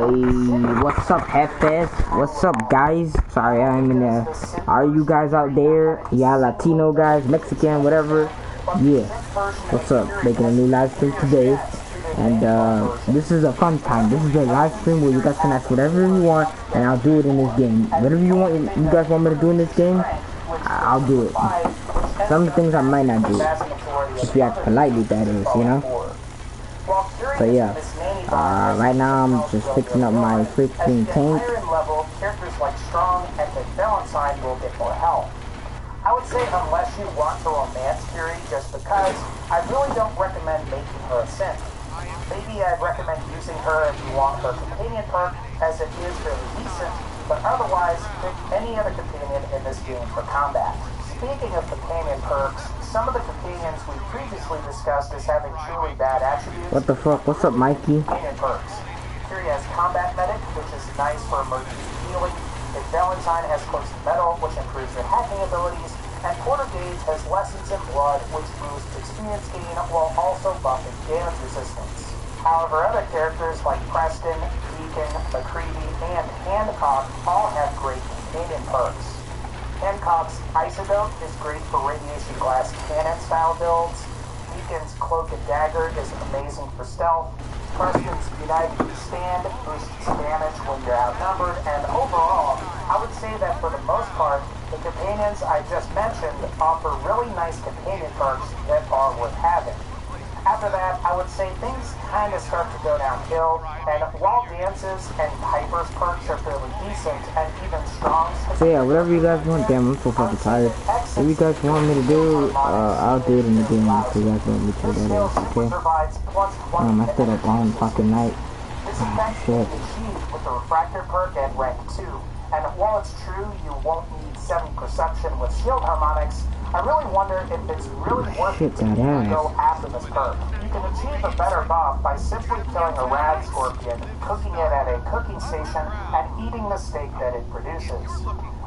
What's up, Hefes? What's up, guys? Sorry, I'm in there. Are you guys out there? Yeah, Latino guys, Mexican, whatever. Yeah. What's up? Making a new live stream today. And this is a fun time. This is a live stream where you guys can ask whatever you want, and I'll do it in this game. Whatever you guys want me to do in this game, I'll do it. Some of the things I might not do. If you act politely, that is, you know? So yeah, right now I'm just fixing up my freaking tank. Characters like Strong and Deathbed96 will get more help. I would say unless you want the romance Fury, just because, I really don't recommend making her a synth. Maybe I'd recommend using her if you want her companion perk, as it is really decent, but otherwise, pick any other companion in this game for combat. Speaking of companion perks, some of the companions we previously discussed as having truly bad attributes. What the fuck? What's up, Mikey? Companion perks. Fury has Combat Medic, which is nice for emergency healing. Deathbed96 has Close to Metal, which improves their hacking abilities. And Quarter Gauge has Lessons in Blood, which boosts experience gain while also buffing damage resistance. However, other characters like Preston, Deacon, McCready, and Hancock all have great companion perks. Hancock's Isodote is great for radiation glass cannon style builds. Deacon's Cloak and Dagger is amazing for stealth. Preston's United We Stand boosts damage when you're outnumbered, and overall, I would say that for the most part, the companions I just mentioned offer really nice companion perks that are worth having. After that, I would say things kind of start to go downhill, and while Dance's and Piper's perks are fairly decent, and even Strong's... So yeah, whatever you guys want, damn, I'm so fucking tired. Whatever you guys want me to do, I'll do it in the game if you guys want me to, that is, okay? I stayed up all fucking night. Shit. With the Refractor perk at rank 2, and while it's true you won't need 7 perception with shield harmonics, I really wonder if it's really worth it to go after this perk. You can achieve a better buff by simply killing a rad scorpion, cooking it at a cooking station, and eating the steak that it produces.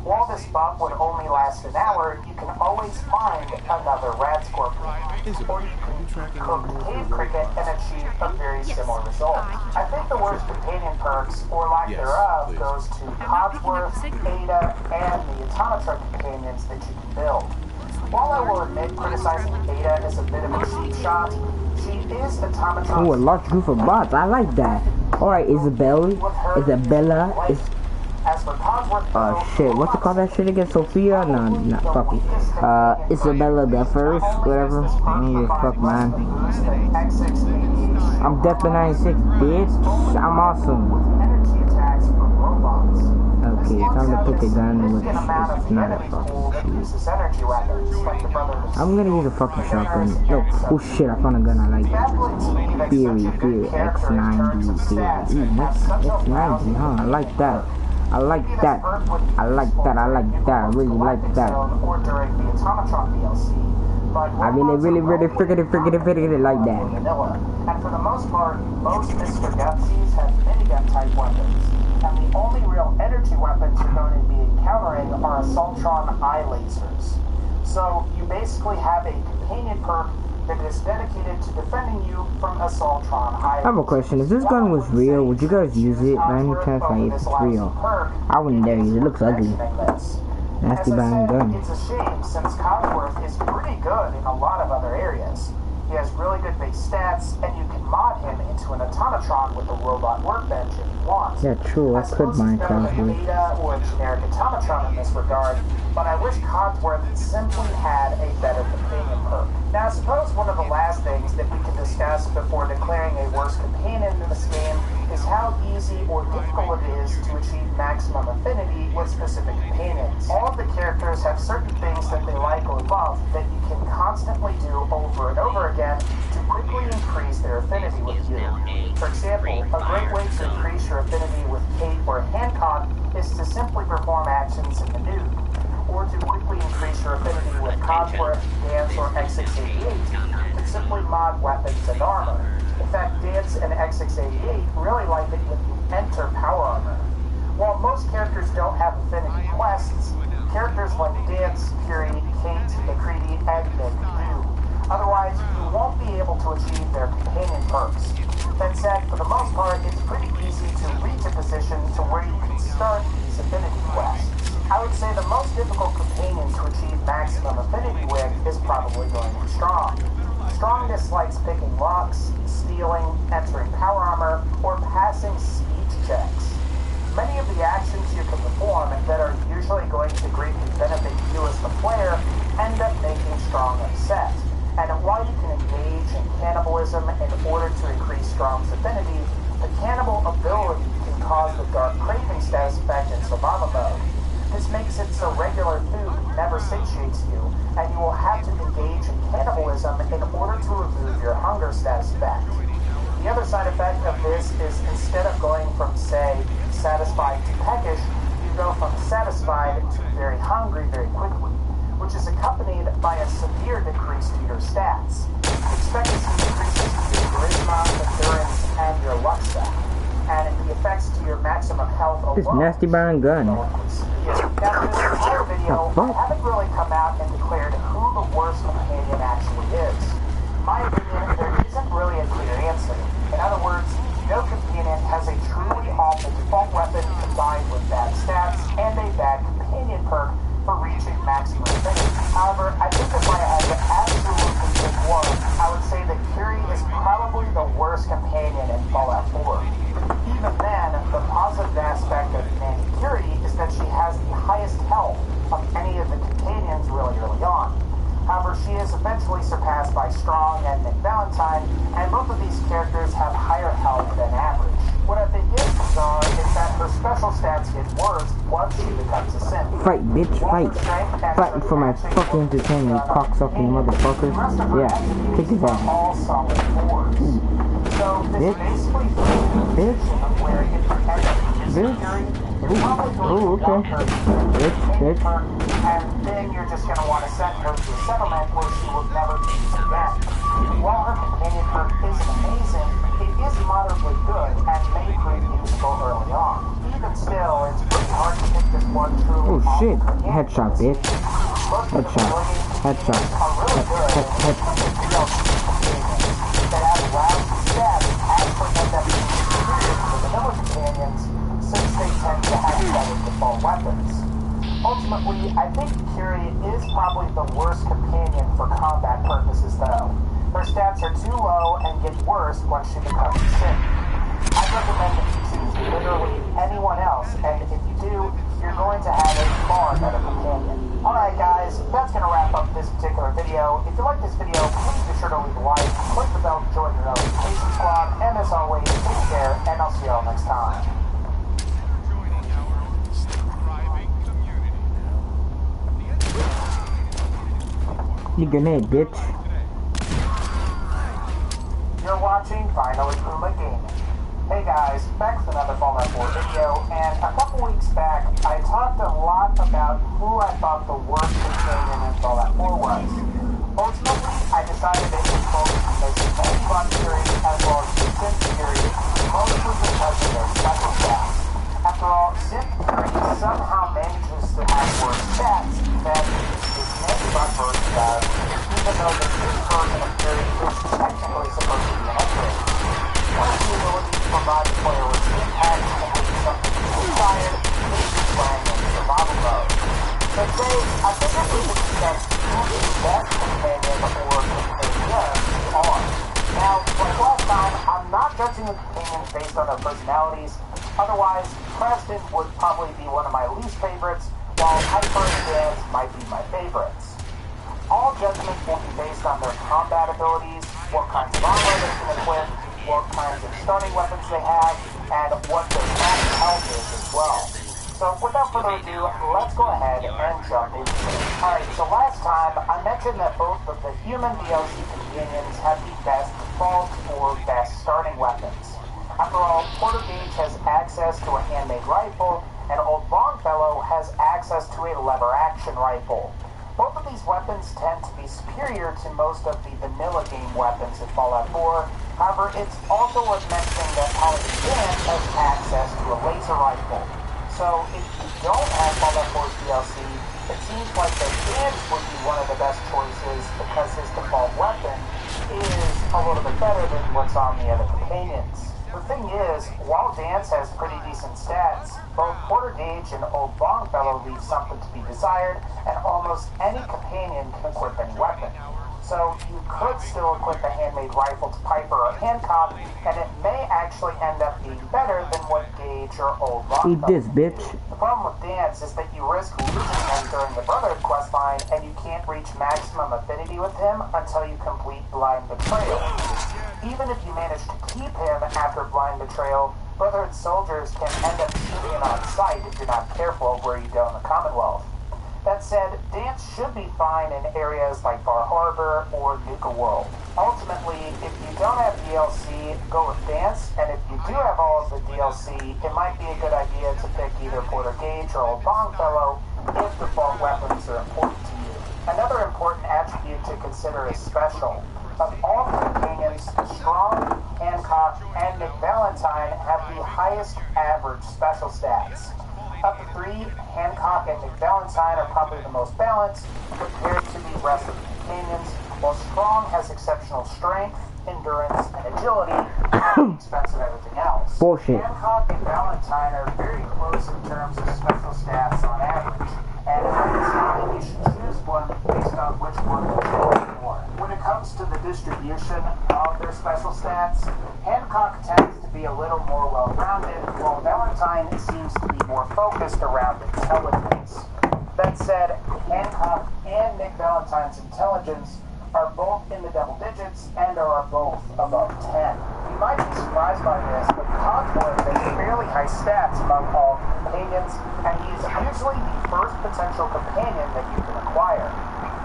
While this buff would only last an hour, you can always find another rad scorpion. Or you can cook cave cricket and achieve a very similar result. I think the worst companion perks, or lack thereof, goes to Codsworth, Ada, and the Automatron companions that you can build. While I will admit criticizing Ada is a bit of a cheap shot, she is Automatron. Ooh, a large group of bots. I like that. Alright, Isabella is... As for Codsworth, shit, what's it called that shit again? Sophia? No, not fuck it. Isabella the first, whatever. I don't give a fuck, man. I'm Deathbed96, bitch. I'm awesome. Okay, time to pick a gun with it's not a fucking shit. I'm gonna use a fucking shotgun. No, oh shit, I found a gun I like. Theory, X90, Theory. X90, huh? I like that. I like that. I like that. I like that. I really like that. I really figured it like that. And for the most part, most Mr. Gutsies have minigun type weapons. And the only real energy weapons you're going to be encountering are Assaultron eye lasers. So you basically have a companion perk that is dedicated to defending you from Assaultron eye lasers. I have a question. If this gun was real, would you guys use it by any chance? Like, if it's real, I wouldn't dare use it. It looks ugly. Nasty buying gun. It's a shame since Codsworth is pretty good in a lot of other areas. He has really good base stats, and you can mod him into an automatron with a robot workbench if you want. Yeah, true. I could mine Codsworth. Or a generic automatron in this regard, but I wish Codsworth simply had a better companion perk. Now, I suppose one of the last things that we can discuss before declaring a worst companion in this game is how easy or difficult it is to achieve maximum affinity with specific companions. All of the characters have certain things that they like or love that you can constantly do over and over again to quickly increase their affinity with you. For example, a great way to increase your affinity with Kate or Hancock is to simply perform actions in the nude. Or to quickly increase your affinity with Codsworth, Dance, or X688, you can simply mod weapons and armor. In fact, Dance and X688 really like it when you enter power armor. While most characters don't have affinity quests, characters like Dance, Fury, Kate, McCready, and Nick do. Otherwise, you won't be able to achieve their companion perks. That said, for the most part, it's pretty easy to reach a start these affinity quests. I would say the most difficult companion to achieve maximum affinity with is probably going to be Strong. Strong dislikes picking locks, stealing, entering power armor, or passing speech checks. Many of the actions you can perform that are usually going to greatly benefit you as the player end up making Strong upset. And while you can engage in cannibalism in order to increase Strong's affinity, the cannibal ability can cause the dark craving status effect in survival mode. This makes it so regular food never satiates you, and you will have to engage in cannibalism in order to remove your hunger status effect. The other side effect of this is instead of going from, say, satisfied to peckish, you go from satisfied to very hungry very quickly, which is accompanied by a severe decrease to your stats. Expect to see decreases to your charisma, endurance, and your luck stat. And the effects to your maximum health alone. This nasty brown gun. Now, for this entire video, I haven't really come out and declared who the worst companion actually is. In my opinion, there isn't really a clear answer. In other words, no companion has a truly awful default weapon combined with bad stats and a bad companion perk for reaching maximum affinity. However, I think if I had to absolutely pick one, I would say that Curie is probably the worst companion in Fallout 4. Even then, the positive aspect of Nanny Curie is that she has the highest health of any of the companions really early on. However, she is eventually surpassed by Strong and Nick Valentine, and both of these characters have higher health than average. What I think is bizarre is that her special stats get worse once she becomes a simp. Fight, bitch, fight. Fighting for my fucking entertainment, cocksucking motherfuckers. Yeah, kick his ass. All solid fours. So this basically bitch, where if you end up disappearing, you're probably going to want her bitch, and then you're just going to want to send her to a settlement where she will never be used again. While her companion perk isn't amazing, it is moderately good and may prove useful early on. Even still, it's pretty hard to pick this one truly oh shit, companion. headshot, bitch. Headshot, headshot, that have lousy stats as per NWC superior to the vanilla companions, since they tend to have better default weapons. Ultimately, I think Curie is probably the worst companion for combat purposes though. Her stats are too low and get worse once she becomes a simp. I'd recommend that you choose literally anyone else, and if you do, you're going to have a far better companion. Alright guys, that's going to wrap up this particular video. If you like this video, please be sure to leave a like, click the bell to join the notification squad, and as always, take care, and I'll see y'all next time. You grenade, bitch. You're watching Finally Kuma Gaming. Hey guys, back with another Fallout 4 video, and a couple weeks back, I talked a lot about who I thought the worst companion in Fallout 4 was. Ultimately, I decided it was both the Manbot Curie as well as the Simp Curie, mostly because of their special stats. After all, Simp Curie somehow manages to have worse stats than his Manbot version does, even though the Simp version of Curie is technically supposed to be an upgrade. One of the abilities to provide the player with impact and with something inspired is playing in survival mode. So today, I think that we can discuss who the best companion or companions are. Now, like last time, I'm not judging the companions based on their personalities. Otherwise, Preston would probably be one of my least favorites, while Hyper and Dance might be my favorites. All judgments will be based on their combat abilities, what kinds of armor they can equip, what kinds of starting weapons they have, and what their max health is as well. So without further ado, let's go ahead and jump into it. Alright, so last time I mentioned that both of the human DLC companions have the best default or best starting weapons. After all, Porter Gage has access to a handmade rifle, and Old Longfellow has access to a lever action rifle. Both of these weapons tend to be superior to most of the vanilla game weapons in Fallout 4. However, it's also worth mentioning that Holly Dan has access to a laser rifle. So if you don't have Fallout 4's DLC, it seems like the Dance would be one of the best choices because his default weapon is a little bit better than what's on the other companions. the thing is, while Dance has pretty decent stats, both Porter Gage and Old Longfellow leave something to be desired, and almost any companion can equip any weapon. So you could still equip a handmade rifle to Piper or Hancock, and it may actually end up being better than what Gage or Old Longfellow. Eat this, bitch. The problem with Dance is that you risk losing him during the Brotherhood questline, and you can't reach maximum affinity with him until you complete Blind Betrayal. Even if you manage to keep him after Blind Betrayal, Brotherhood soldiers can end up shooting him on sight if you're not careful where you go in the Commonwealth. That said, Dance should be fine in areas like Bar Harbor or Nuka World. Ultimately, if you don't have DLC, go with Dance, and if you do have all of the DLC, it might be a good idea to pick either Porter Gage or Old Longfellow if default weapons are important to you. Another important attribute to consider is special. Of all companions, Strong, Hancock, and Nick Valentine have the highest average special stats. Of the three, Hancock and Nick Valentine are probably the most balanced compared to the rest of the companions, while Strong has exceptional strength, endurance, and agility at the expense of everything else. Bullshit. Hancock and Valentine are very close in terms of special stats on average, and I think you should choose one based on which one you enjoy more. When it comes to the distribution of their special stats, Hancock tends to be a little more well-rounded, while Valentine seems to be more focused around intelligence. That said, Hancock and Nick Valentine's intelligence are both in the double digits and are both above 10. You might be surprised by this, but Cogsworth has fairly high stats among all companions, and he is usually the first potential companion that you can acquire.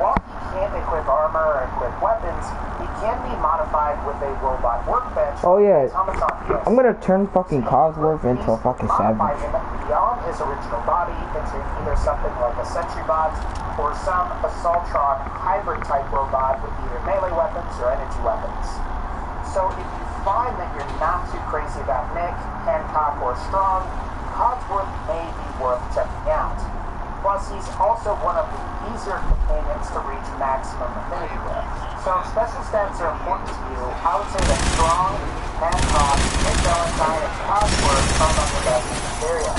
While he can't equip armor or equip weapons, he can be modified with a robot workbench. Oh yeah, I'm gonna turn fucking Cogsworth into a fucking savage. Modify him beyond his original body into either something like a sentry bot or some Assaultron hybrid type robot with either melee weapons or energy weapons. So if you find that you're not too crazy about Nick, Hancock, or Strong, Cogsworth may be worth checking out. Plus, he's also one of the easier companions to reach maximum affinity with. So if special stats are important to you, I would say that Strong, Hancock, Nick Valentine, and Cogsworth are among the best in this area.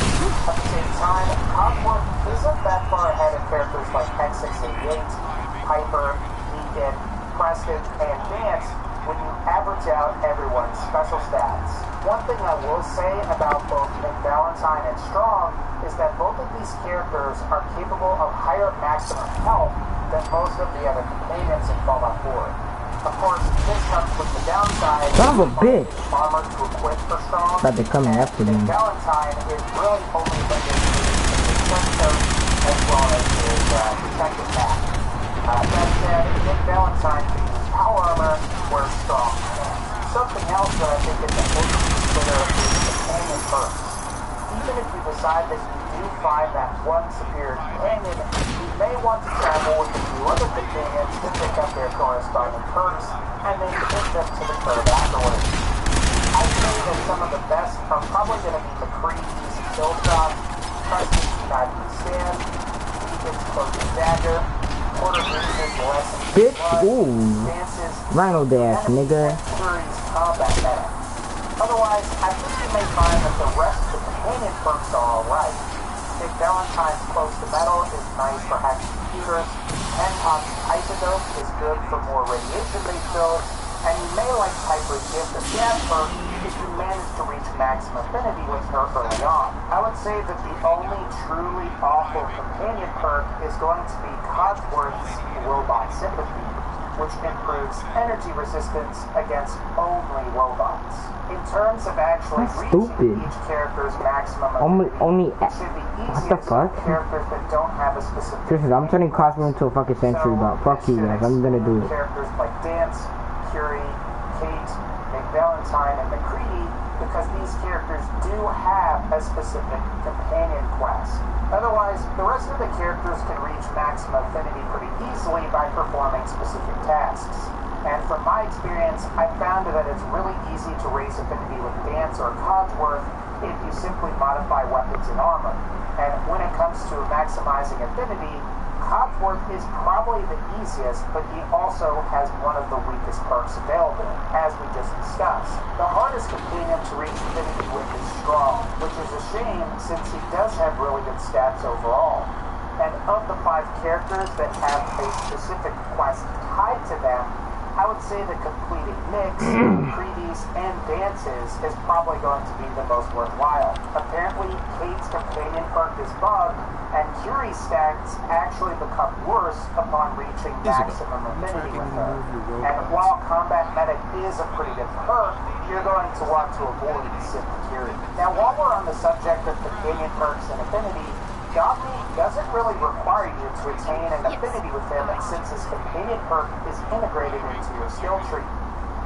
At the same time, Cogsworth isn't that far ahead of characters like X688, Piper, Deacon, Preston, and Dance when you average out everyone's special stats. One thing I will say about both Nick Valentine and Strong is that both of these characters are capable of higher maximum health than most of the other companions in Fallout 4. Of course, this comes with the downside Son of a bitch! Armor to equip for Strong. But they're coming after me. Nick Valentine is really only limited to his coat as well as his protective pack. That said, Nick Valentine can use power armor where Strong can. Something else that I think is important to consider is companion perks. Even if you decide that you do find that one superior companion, you may want to travel with a few other companions to pick up their corresponding perks and then take them to the curve afterwards. I'd say that some of the best are probably going to be McCree's Killshot, Preston's United We Stand, Deacon's Cloaking Dagger, Porter Gage's Lesson Bitch, ooh. Dance's Rhino Dash, nigga. Fury's Combat Meta. Otherwise, I think you may find that the rest of the companion perks are alright. Nick Valentine's Close to Metal is nice for hacking computers, Hancock's Isodope is good for more radiation-based builds, and you may like Piper's Gift of Gas perk if you manage to reach maximum affinity with her early on. I would say that the only truly awful companion perk is going to be Cogsworth's Robot Sympathy, which improves energy resistance against only robots. In terms of actually reaching each character's maximum Only it should be what easier the fuck? for characters that don't have a specific Seriously, I'm turning Cogsworth into a fucking sentry bot. Fuck you guys, I'm gonna do it. Characters like Dance, Curie, Kate, Nick Valentine, and McCready because these characters do have a specific companion quest. Otherwise, the rest of the characters can reach maximum affinity pretty easily by performing specific tasks. And from my experience, I've found that it's really easy to raise affinity with Dance or Cogsworth if you simply modify weapons and armor. And when it comes to maximizing affinity, Codsworth is probably the easiest, but he also has one of the weakest perks available, as we just discussed. The hardest companion to reach affinity with is Strong, which is a shame since he does have really good stats overall. And of the 5 characters that have a specific quest tied to them, I would say that completing Mix, Creedies, and Dances is probably going to be the most worthwhile. Apparently, Kate's companion perk is bugged, and Curie's stats actually become worse upon reaching maximum affinity with her. And while Combat Medic is a pretty good perk, you're going to want to avoid Simple Curie. Now, while we're on the subject of companion perks and affinity, Dogmeat doesn't really require you to attain an affinity with him since his companion perk is integrated into your skill tree.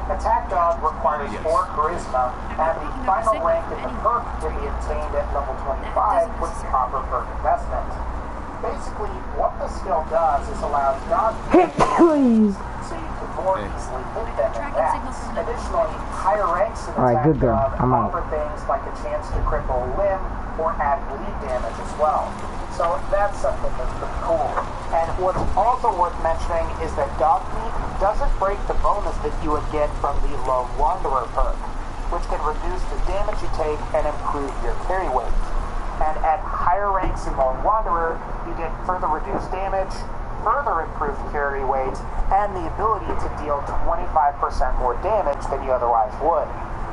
Attack Dog requires 4 Charisma, and the final rank in the perk can be obtained at level 25 with proper perk investment. Basically, what the skill does is allows Dogmeat Hit, please! so you can more easily hit them in that. Additionally, higher ranks in Alright, Attack good girl. Dog I'm out. offer things like a chance to cripple a limb or add bleed damage as well. So that's something that's pretty cool. And what's also worth mentioning is that Dogmeat doesn't break the bonus that you would get from the Lone Wanderer perk, which can reduce the damage you take and improve your carry weight. And at higher ranks in Lone Wanderer, you get further reduced damage, further improved carry weight, and the ability to deal 25% more damage than you otherwise would.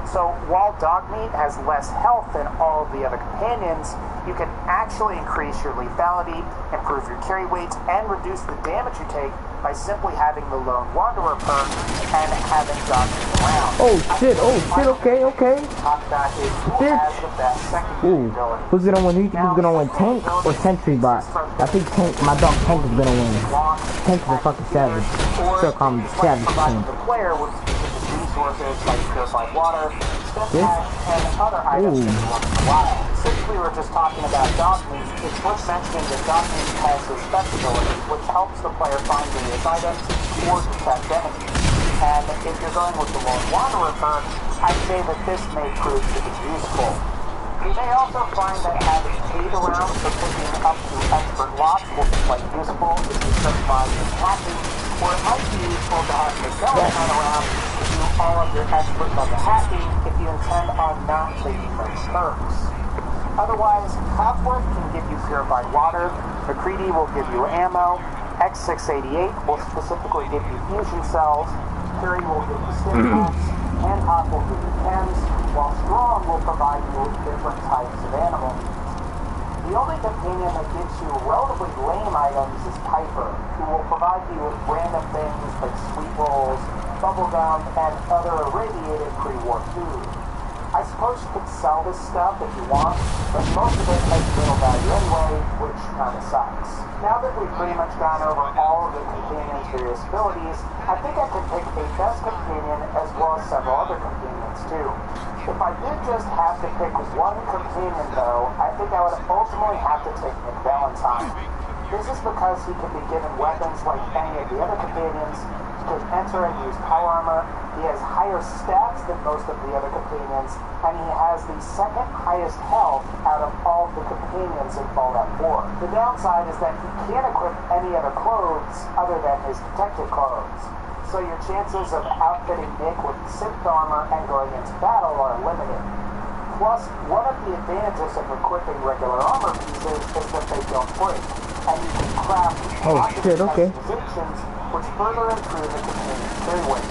So while Dogmeat has less health than all of the other companions, you can actually increase your lethality, improve your carry weight, and reduce the damage you take by simply having the Lone Wanderer perk and having Dogmeat around. Oh shit, okay. Talk about is who has the best secondary ability. Who's gonna win? Who's gonna win, Tank or Sentry Bot? I think Tank, my dog Tank is gonna win. Tank is a fucking savage. Still call him the savage king. The player with resources like purified water, and other items once in a while. Since we were just talking about Dogmeat, it's worth mentioning that Dogmeat has his Spec ability, which helps the player find various items or detect enemies. And if you're going with the Lone Wanderer perk, I'd say that this may prove to be useful. You may also find that having Kate around for picking up to expert lots will be quite useful if you certify your hacking, or it might be useful to have Nick Valentine around to do all of your expert level hacking if you intend on not taking those perks. Otherwise, Codsworth can give you purified water, McCready will give you ammo, X688 will specifically give you fusion cells, Fury will give you stimulants, Hancock will give you chems, while Strong will provide you with different types of animals. The only companion that gives you relatively lame items is Piper, who will provide you with random things like sweet rolls, bubblegum, and other irradiated pre-war food. I suppose you could sell this stuff if you want, but most of it has little value anyway, which kind of sucks. Now that we've pretty much gone over all of the companions' various abilities, I think I can pick a best companion as well as several other companions too. If I did just have to pick one companion though, I think I would ultimately have to take Nick Valentine. This is because he can be given weapons like any of the other companions, he can enter and use power armor, he has higher stats than most of the other companions, and he has the second highest health out of all the companions in Fallout 4. The downside is that he can't equip any other clothes other than his detective clothes, so your chances of outfitting Nick with synth armor and going into battle are limited. Plus, one of the advantages of equipping regular armor pieces is that they don't break, and you can craft customizations which further improve the companion's carry weight.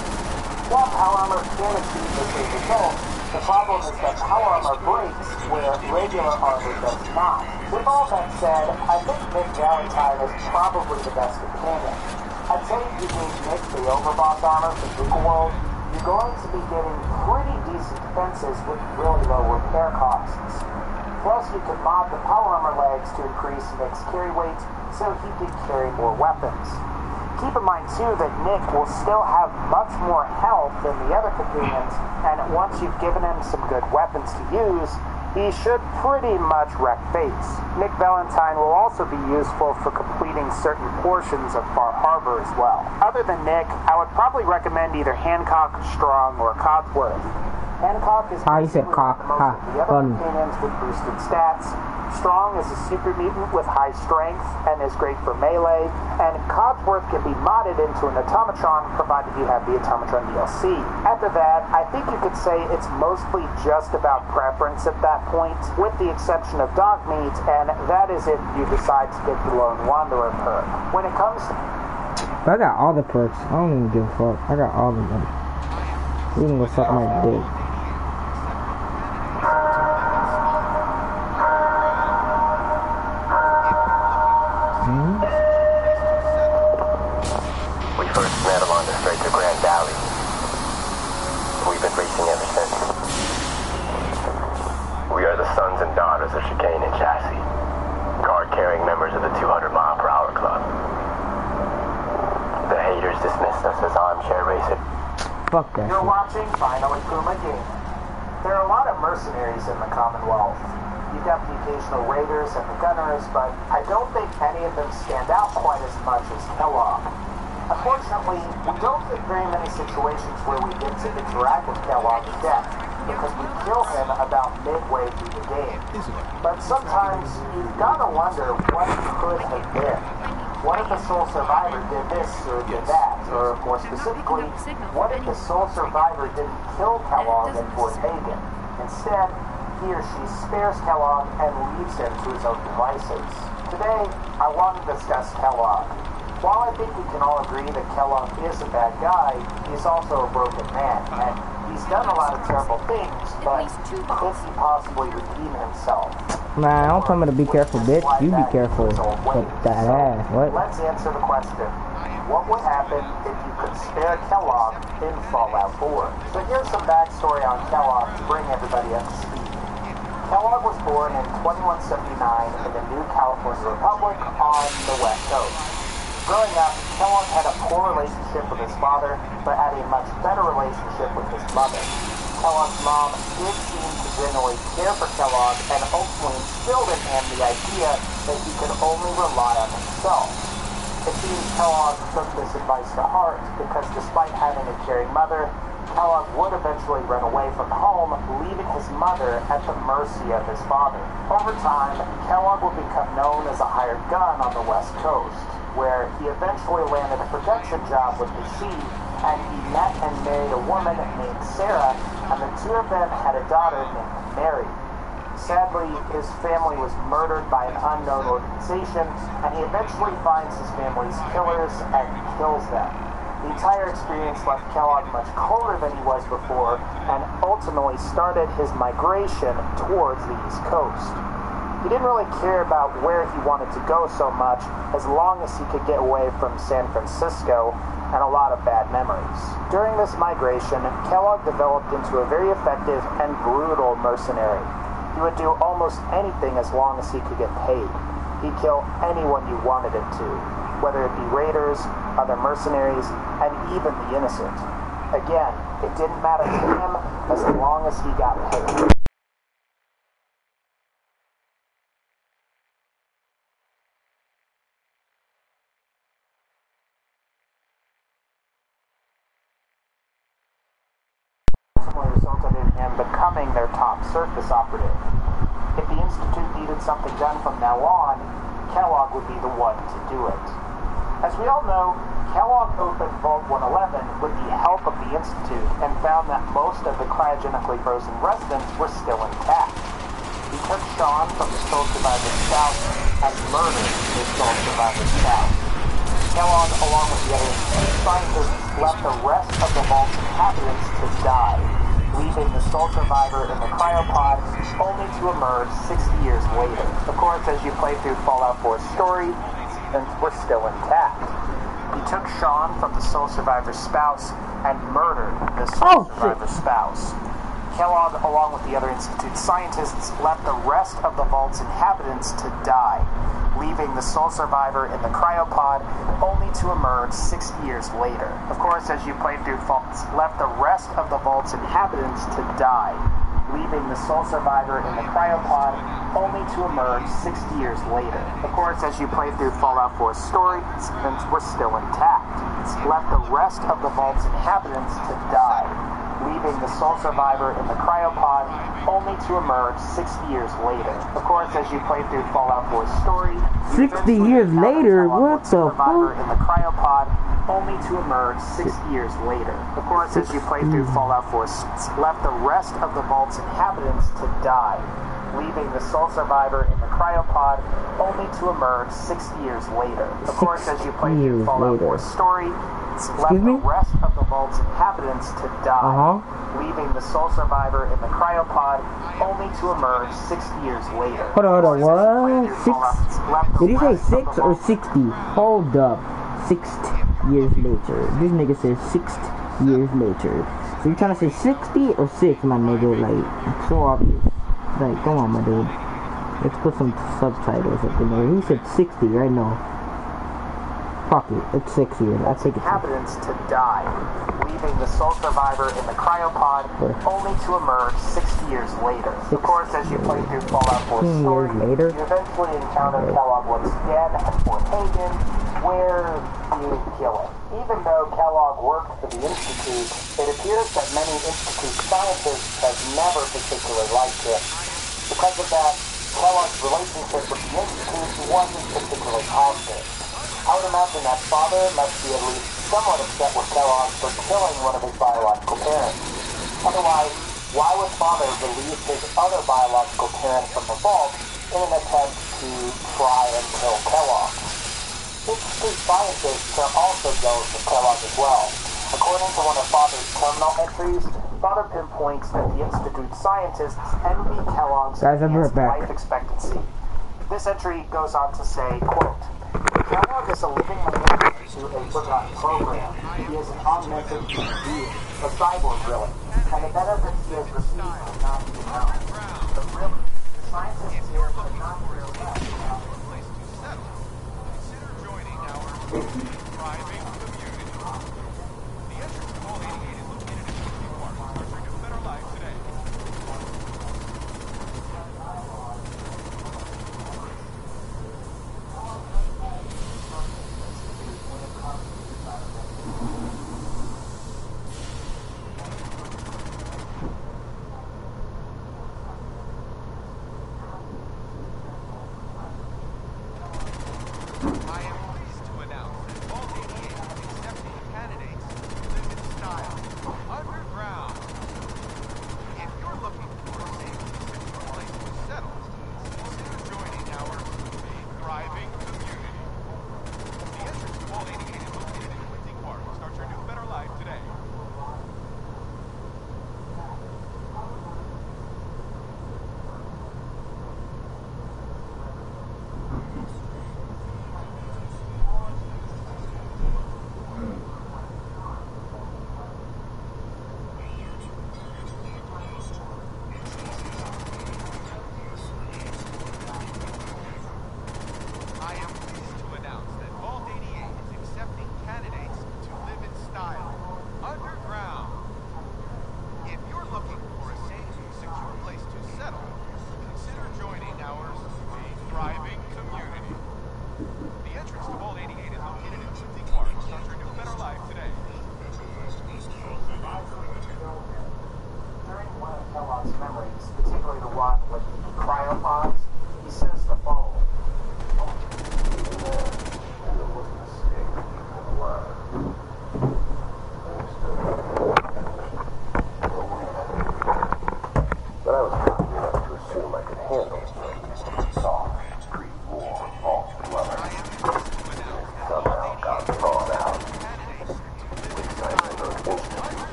While power armor can achieve the same result, the problem is that power armor breaks where regular armor does not. With all that said, I think Nick Valentine is probably the best companion. I'd say if you gave Nick the overboss armor from Nuka World, you're going to be getting pretty decent defenses with really low repair costs. Plus, you can mod the power armor legs to increase Nick's carry weight so he can carry more weapons. Keep in mind too that Nick will still have much more health than the other companions, and once you've given him some good weapons to use, he should pretty much wreck base. Nick Valentine will also be useful for completing certain portions of Far Harbor as well. Other than Nick, I would probably recommend either Hancock, Strong, or Codsworth. Hancock is He said cock. Ha, the other funny. companions with boosted stats. Strong is a super mutant with high strength and is great for melee, and Codsworth can be modded into an automatron provided you have the automatron DLC. After that, I think you could say it's mostly just about preference at that point, with the exception of Dogmeat, and that is if you decide to get the Lone Wanderer perk. When it comes to... I got all the perks. I don't even give a fuck. I got all of them. You can go suck my dick. We first met along the stretch of Grand Valley. We've been racing ever since. We are the sons and daughters of Chicane and Chassis, card-carrying members of the 200-mile-per-hour club. The haters dismissed us as armchair racers. Fuck that You're shit. watching Finally Puma Gaming. There are a lot of mercenaries in the Commonwealth. You've got the occasional raiders and the gunners, but I don't think any of them stand out quite as much as Kellogg. Unfortunately, we don't get very many situations where we get to interact with Kellogg to death, because we kill him about midway through the game. But sometimes you've got to wonder what could have been. What if the sole survivor did this or did that? Or more specifically, what if the sole survivor didn't kill Kellogg and Fort Hagen? Instead, he or she spares Kellogg and leaves him to his own devices. Today, I want to discuss Kellogg. While I think we can all agree that Kellogg is a bad guy, he's also a broken man, and he's done a lot of terrible things, but could he possibly redeem himself? Man, don't tell me to be careful, bitch. You be careful. With that ass. What? Let's answer the question. What would happen if you could spare Kellogg in Fallout 4? So here's some backstory on Kellogg to bring everybody up to speed. Kellogg was born in 2179 in the New California Republic on the West Coast. Growing up, Kellogg had a poor relationship with his father, but had a much better relationship with his mother. Kellogg's mom did seem to genuinely care for Kellogg and ultimately instilled in him the idea that he could only rely on himself. It seems Kellogg took this advice to heart because despite having a caring mother, Kellogg would eventually run away from home, leaving his mother at the mercy of his father. Over time, Kellogg would become known as a hired gun on the West Coast, where he eventually landed a production job with Machine, and he met and married a woman named Sarah, and the two of them had a daughter named Mary. Sadly, his family was murdered by an unknown organization, and he eventually finds his family's killers and kills them. The entire experience left Kellogg much colder than he was before, and ultimately started his migration towards the East Coast. He didn't really care about where he wanted to go so much, as long as he could get away from San Francisco and a lot of bad memories. During this migration, Kellogg developed into a very effective and brutal mercenary. He would do almost anything as long as he could get paid. He'd kill anyone you wanted him to, whether it be raiders, other mercenaries, and even the innocent. Again, it didn't matter to him as long as he got paid. Resulted in him becoming their top surface operative. If the Institute needed something done from now on, Kellogg would be the one to do it. As we all know, Kellogg opened Vault 111 with the help of the Institute and found that most of the cryogenically frozen residents were still intact. He took Sean from the Soul Survivor's spouse and murdered his Soul Survivor's spouse. Kellogg, along with the other scientists, left the rest of the Vault's inhabitants to die, leaving the sole survivor in the cryopod only to emerge 60 years later. Of course, as you play through Fallout 4's story, we're still intact. He took Sean from the sole survivor's spouse and murdered the sole survivor's spouse. Kellogg, along with the other Institute scientists, left the rest of the Vault's inhabitants to die, leaving the sole survivor in the cryopod only to emerge 60 years later. Of course, as you play through Vaults, left the rest of the Vault's inhabitants to die, leaving the sole survivor in the cryopod only to emerge 60 years later. Of course, as you play through Fallout 4's story, we're still intact. Left the rest of the Vault's inhabitants to die, leaving the sole survivor in the cryopod, only to emerge 60 years later. Of course, as you play through Fallout 4's story, 60 years later? What the survivor fuck? in the cryopod, only to emerge 60 years later. Of course, as you play through Fallout 4, left the rest of the vault's inhabitants to die, leaving the sole survivor in the cryopod, only to emerge 60 years later. Of course, as you play through Fallout 4's story, left the rest of the vault's inhabitants to die, leaving the sole survivor in the cryopod, only to emerge 60 years later. Hold on, what? Did he say 6 or 60? Hold up. 60 years later. This nigga says 60 years later. So you trying to say 60 or 6, my nigga? Like, it's so obvious. Like, come on, my dude. Let's put some subtitles up in there. He said 60 right now. Fuck it. It's 6 years. I take it. Inhabitants to die, leaving the sole survivor in the cryopod, only to emerge 60 years later. Of course, as you play through Fallout 4's story, you eventually encounter Kellogg once again at Fort Hagen, where you kill him. Even though Kellogg worked for the Institute, it appears that many Institute scientists have never particularly liked him. Because of that, Kellogg's relationship with the Institute wasn't particularly positive. I would imagine that father must be at least somewhat upset with Kellogg for killing one of his biological parents. Otherwise, why would father release his other biological parent from the vault in an attempt to try and kill Kellogg? Institute scientists are also jealous of Kellogg as well. According to one of father's terminal entries, father pinpoints that the Institute scientists envy Kellogg's life expectancy. This entry goes on to say, quote, Kellogg is a living member to a forgotten program. He is an augmented being, a cyborg really, and the benefits he has received are not even known. But really, the scientists here are not real yet. Consider joining our thriving community. The entrance to Vault 88 is located in Quincy Park. Start your new better life today.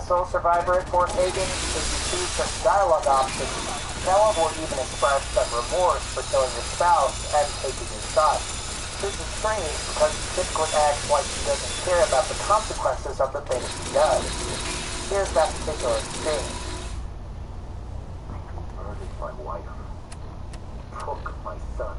Sole survivor at Fort Hagen, if you choose such dialogue options, Kellogg will even express some remorse for killing your spouse and taking your son. This is strange because he typically acts like he doesn't care about the consequences of the things he does. Here's that particular exchange. Murdered my wife. Took my son.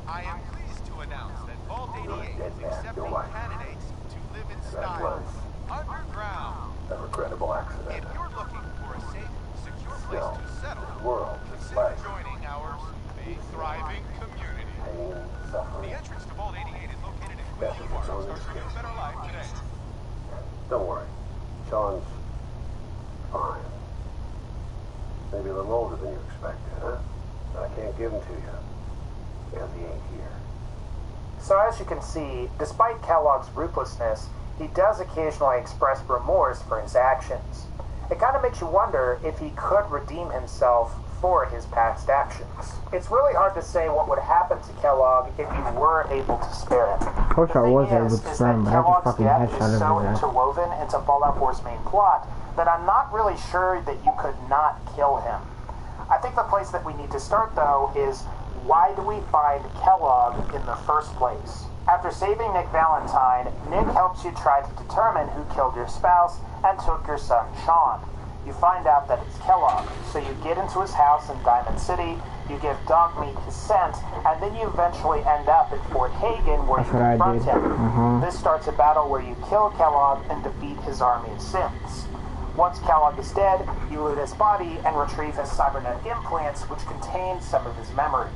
I am pleased to announce that Vault 88 is accepting candidates to live in style underground. A regrettable accident. If you're looking for a safe, secure place to settle, this world is consider life. joining our thriving rewards, starting a better life today. Don't worry. Sean's fine. Maybe a little older than you expected, huh? But I can't give him to you because he ain't here. So as you can see, despite Kellogg's ruthlessness, he does occasionally express remorse for his actions. It kind of makes you wonder if he could redeem himself for his past actions. It's really hard to say what would happen to Kellogg if you were able to spare him. I wish I was able to spare him, but I just fucking headshot is so every guy. interwoven into Fallout 4's main plot that I'm not really sure that you could not kill him. I think the place that we need to start, though, is why do we find Kellogg in the first place? After saving Nick Valentine, Nick helps you try to determine who killed your spouse and took your son, Sean. You find out that it's Kellogg, so you get into his house in Diamond City, you give Dogmeat his scent, and then you eventually end up at Fort Hagen where you confront him. This starts a battle where you kill Kellogg and defeat his army of sins. Once Kellogg is dead, you loot his body and retrieve his cybernetic implants, which contain some of his memories.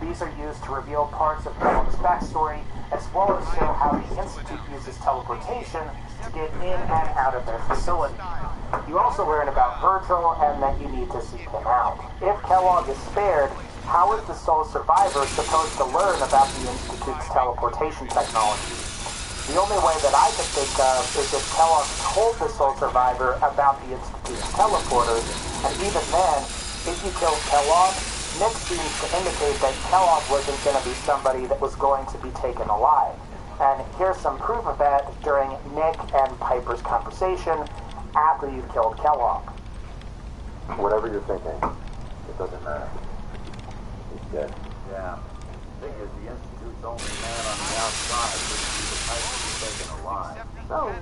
These are used to reveal parts of Kellogg's backstory, as well as show how the Institute uses teleportation to get in and out of their facility. You also learn about Virgil and that you need to seek him out. If Kellogg is spared, how is the sole survivor supposed to learn about the Institute's teleportation technology? The only way that I could think of is if Kellogg told the sole survivor about the Institute's teleporters, and even then, if you killed Kellogg, Nick seems to indicate that Kellogg wasn't going to be somebody that was going to be taken alive. And here's some proof of that during Nick and Piper's conversation after you've killed Kellogg. Whatever you're thinking, it doesn't matter. He's dead. Yeah. Thing is, the Institute's only man on the outside would be the type to be taken alive. So,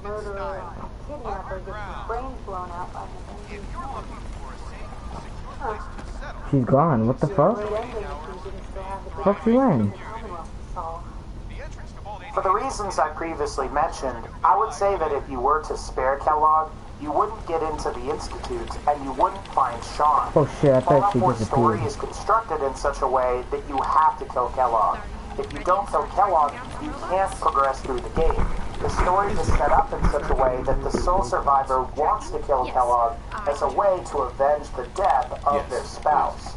murderer, kidnapper gets his brains blown out by him. If you're looking for a safe, secure place to settle, She's gone. What the fuck? Great ending if we didn't still have the Fuck she went? Commonwealth to solve. the entrance to Vault For the reasons I previously mentioned, I would say that if you were to spare Kellogg, you wouldn't get into the Institute, and you wouldn't find Sean. Oh shit, I thought Fallout she 4's story disappeared. is constructed in such a way that you have to kill Kellogg. If you don't kill Kellogg, you can't progress through the game. The story is set up in such a way that the sole survivor wants to kill Kellogg as a way to avenge the death of their spouse.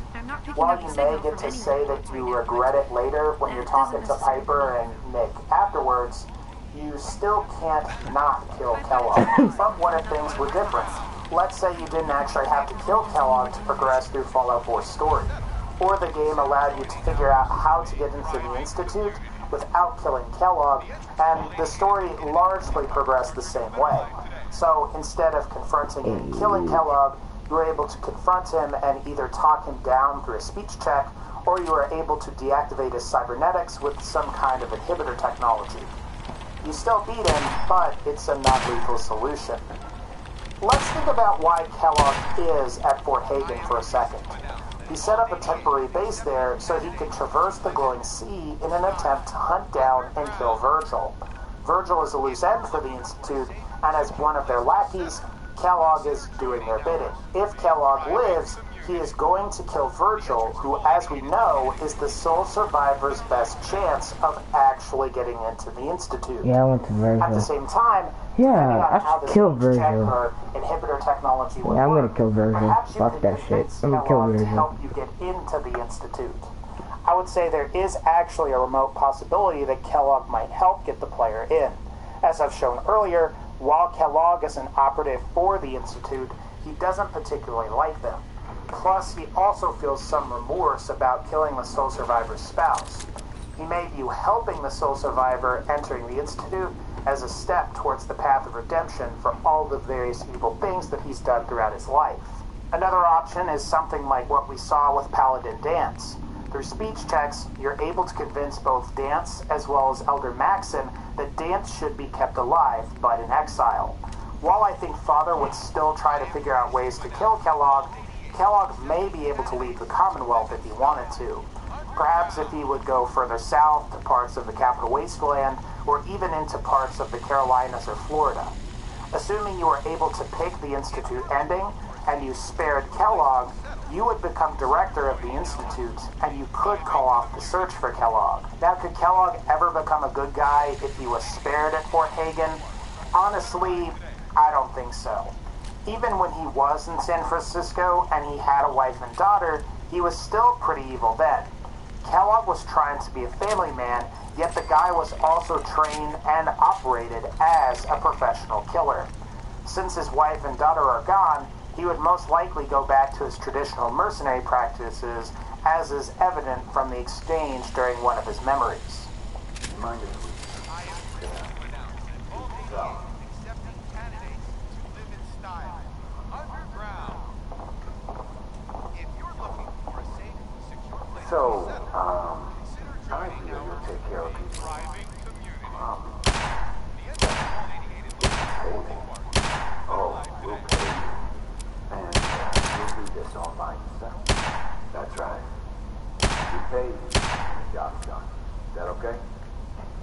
While you may get to say that you regret it later when you're talking to Piper and Nick afterwards, you still can't not kill Kellogg. But what if things were different? Let's say you didn't actually have to kill Kellogg to progress through Fallout 4's story. Or the game allowed you to figure out how to get into the Institute without killing Kellogg, and the story largely progressed the same way. So instead of confronting and killing Kellogg, you were able to confront him and either talk him down through a speech check, or you were able to deactivate his cybernetics with some kind of inhibitor technology. You still beat him, but it's a non-lethal solution. Let's think about why Kellogg is at Fort Hagen for a second. He set up a temporary base there so he could traverse the glowing sea in an attempt to hunt down and kill Virgil. Virgil is a loose end for the Institute, and as one of their lackeys, Kellogg is doing their bidding. If Kellogg lives, he is going to kill Virgil, who, as we know, is the sole survivor's best chance of actually getting into the Institute. Yeah, I went to At the Virgil. same time, Yeah, depending on I how should the kill speech check Virgil. or inhibitor technology would Yeah, I'm gonna work, kill Virgil. perhaps you Fuck could that shit. convince I'm gonna kill Kellogg to Virgil. help you get into the Institute. I would say there is actually a remote possibility that Kellogg might help get the player in. As I've shown earlier, while Kellogg is an operative for the Institute, he doesn't particularly like them. Plus, he also feels some remorse about killing the sole survivor's spouse. He may view helping the sole survivor entering the Institute as a step towards the path of redemption for all the various evil things that he's done throughout his life. Another option is something like what we saw with Paladin Dance. Through speech checks, you're able to convince both Dance as well as Elder Maxon that Dance should be kept alive, but in exile. While I think Father would still try to figure out ways to kill Kellogg, Kellogg may be able to leave the Commonwealth if he wanted to. Perhaps if he would go further south to parts of the Capital Wasteland, or even into parts of the Carolinas or Florida. Assuming you are able to pick the Institute ending, and you spared Kellogg, you would become director of the Institute, and you could call off the search for Kellogg. Now, could Kellogg ever become a good guy if he was spared at Fort Hagen? Honestly, I don't think so. Even when he was in San Francisco and he had a wife and daughter, he was still pretty evil then. Kellogg was trying to be a family man, yet the guy was also trained and operated as a professional killer. Since his wife and daughter are gone, he would most likely go back to his traditional mercenary practices, as is evident from the exchange during one of his memories. Mind if we Accepting candidates to live in style. Underground. If you're looking for a safe, secure place So, to settle, consider I joining feel our you'll take care of people. thriving community. The Institute 188 is located in Park. Oh, we'll pay you. And we'll do this all by yourself. That's right. We pay you, the job's done. Is that okay?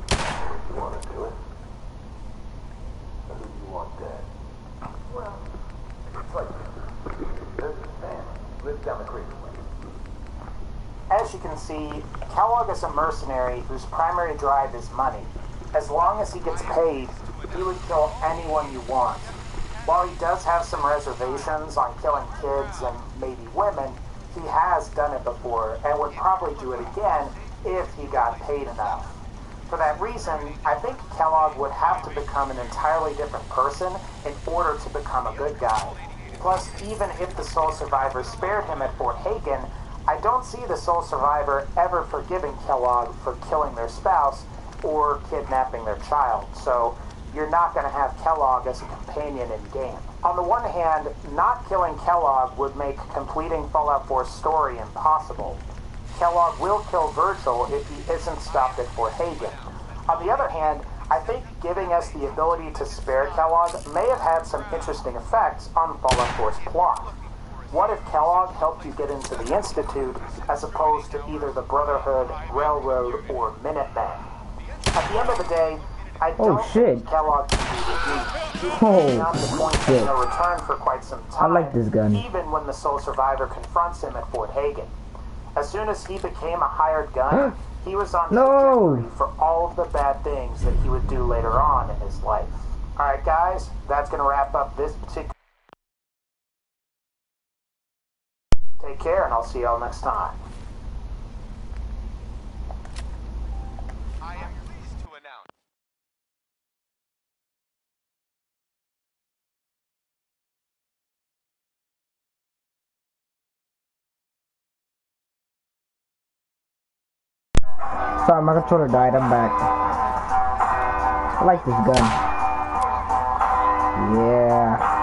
If you want to do it. Who do you want dead? Well, it's like there's a family. Lives down the creek. As you can see, Kellogg is a mercenary whose primary drive is money. As long as he gets paid, he would kill anyone you want. While he does have some reservations on killing kids and maybe women, he has done it before and would probably do it again if he got paid enough. For that reason, I think Kellogg would have to become an entirely different person in order to become a good guy. Plus, even if the sole survivor spared him at Fort Hagen, I don't see the sole survivor ever forgiving Kellogg for killing their spouse or kidnapping their child, so you're not going to have Kellogg as a companion in game. On the one hand, not killing Kellogg would make completing Fallout 4's story impossible. Kellogg will kill Virgil if he isn't stopped at Fort Hagen. On the other hand, I think giving us the ability to spare Kellogg may have had some interesting effects on Fallout 4's plot. What if Kellogg helped you get into the Institute as opposed to either the Brotherhood, Railroad, or Minutemen? At the end of the day, I don't think Kellogg can be redeemed. He's been on the point of no return for quite some time, I like this gun. even when the sole survivor confronts him at Fort Hagen. As soon as he became a hired gun, he was on the trajectory for all of the bad things that he would do later on in his life. Alright guys, that's going to wrap up this particular... Take care, and I'll see y'all next time. I am pleased to announce. Sorry, my controller died. I'm back. I like this gun. Yeah.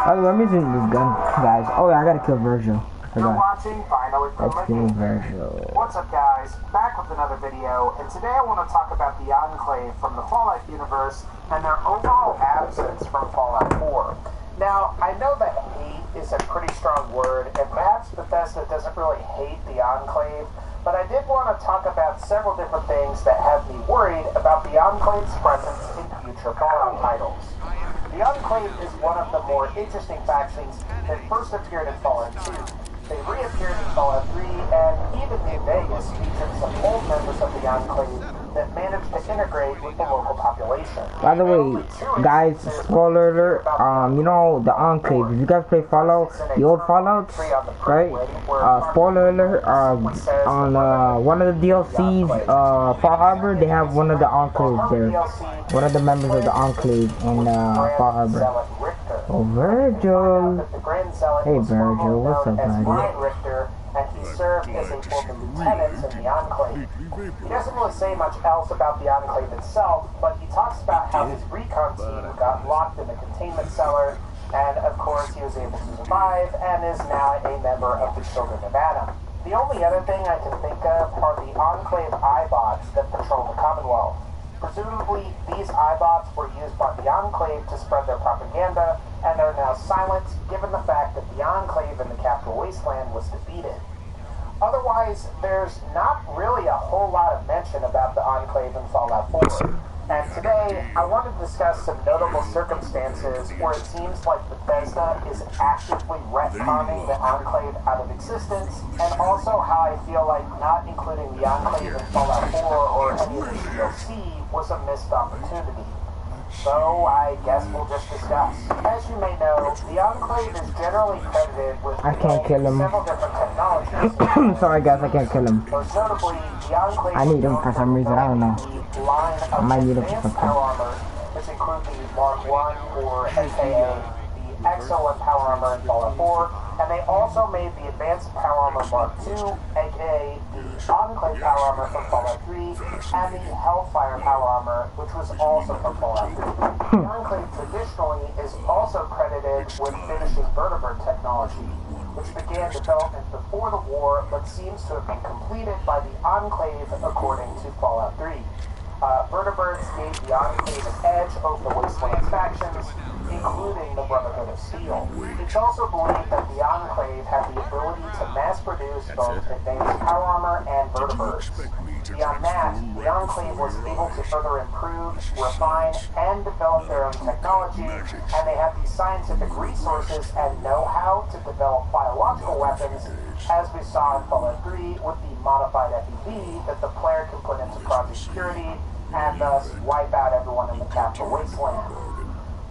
By the way, I'm using this gun, guys. Oh yeah, I gotta kill Virgil. I You're forgot. watching Final Let's kill Virgil. What's up guys, back with another video, and today I want to talk about the Enclave from the Fallout universe and their overall absence from Fallout 4. Now, I know that hate is a pretty strong word, and perhaps Bethesda doesn't really hate the Enclave, but I did want to talk about several different things that have me worried about the Enclave's presence in future Fallout titles. The Enclave is one of the more interesting factions that first appeared in Fallout 2. They reappeared in Fallout 3, and even New Vegas featured some old members of the Enclave that managed to integrate with the local population. By the way, guys, spoiler alert, you know, the Enclave, if you guys play Fallout, the old Fallouts, right, spoiler alert, on one of the DLCs, Fall Harbor, they have one of the Enclaves there, one of the members of the Enclave in Fall Harbor. Oh, Virgil. Hey, Virgil, what's up, buddy? And he served as a former lieutenant in the Enclave. He doesn't really say much else about the Enclave itself, but he talks about how his recon team got locked in the containment cellar, and of course he was able to survive, and is now a member of the Children of Adam. The only other thing I can think of are the Enclave iBots that patrol the Commonwealth. Presumably, these iBots were used by the Enclave to spread their propaganda, and are now silenced given the fact that the Enclave in the capital Capital Wasteland was defeated. Otherwise, there's not really a whole lot of mention about the Enclave in Fallout 4. And today, I want to discuss some notable circumstances where it seems like Bethesda is actively retconning the Enclave out of existence, and also how I feel like not including the Enclave in Fallout 4 or any of the DLC was a missed opportunity. So, I guess we'll just discuss. As you may know, the Enclave is generally credited with several different technologies. Sorry guys, I can't kill him. Most notably, the Enclave I need him for some reason, I don't know. I might need him for something. Power armor, which include the Mark 1, or aka the Excellent Power Armor in Fallout 4, and they also made the Advanced Power Armor Mark 2, aka the Enclave Power Armor from Fallout 3, and the Hellfire Power Armor, which was also from Fallout 3. The Enclave traditionally is also credited with finishing vertebrate technology, which began development before the war, but seems to have been completed by the Enclave according to Fallout 3. Vertebrates gave the Enclave an edge over the Wasteland factions, including the Brotherhood of Steel. It's also believed that the Enclave had the ability to mass-produce both advanced power armor and vertebrates. Beyond that, the Enclave was able to further improve, refine, and develop their own technology, and they have the scientific resources and know-how to develop biological weapons, as we saw in Fallout 3 with the modified FEV that the player can put into Project Purity and thus wipe out everyone in the Capital Wasteland.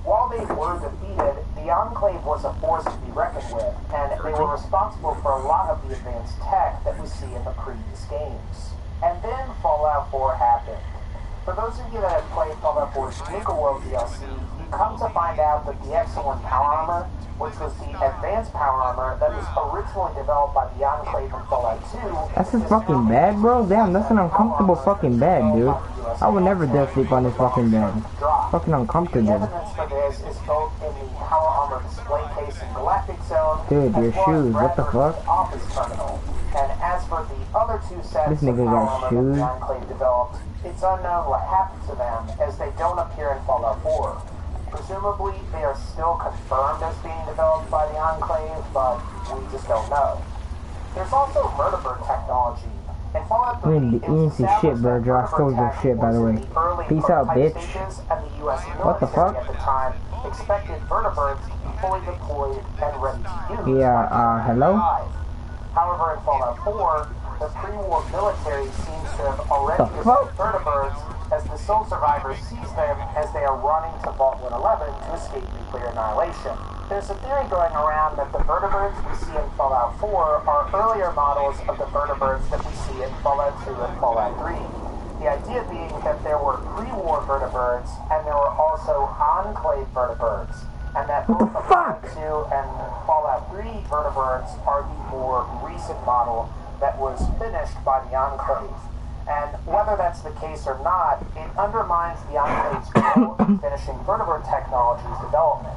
While they were defeated, the Enclave was a force to be reckoned with, and they were responsible for a lot of the advanced tech that we see in the previous games. And then Fallout 4 happened. For those of you that have played Fallout 4's Nuka World DLC, you come to find out that the Excellent Power Armor, which was the Advanced Power Armor that was originally developed by the Enclave in Fallout 2... That's just fucking bad, bro? Damn, that's an uncomfortable fucking bed, dude. I would never dare sleep on this fucking bed. Fucking uncomfortable. The evidence for this is both in the Power Armor display case in Galactic Zone, dude, your shoes, what the fuck? Office terminal. And as for the other two sets this nigga of got shoes. the Enclave developed, it's unknown what happened to them, as they don't appear in Fallout 4. Presumably, they are still confirmed as being developed by the Enclave, but we just don't know. There's also vertebrate technology. In Fallout 3, you didn't see shit, bro. I stole your shit, by the way. Peace out, bitch. What the fuck? At the time, expected vertebrates to be fully deployed and ready to use. Yeah, hello? However, in Fallout 4, the pre-war military seems to have already used vertebrates as the sole survivors seize them as they are running to Vault 111 to escape nuclear annihilation. There's a theory going around that the vertebrates we see in Fallout 4 are earlier models of the vertebrates that we see in Fallout 2 and Fallout 3. The idea being that there were pre-war vertebrates and there were also Enclave vertebrates, and that both the Fallout 2 and Fallout 3 vertebrates are the more recent model that was finished by the Enclave. And whether that's the case or not, it undermines the Enclave's role in finishing vertebrate technology's development.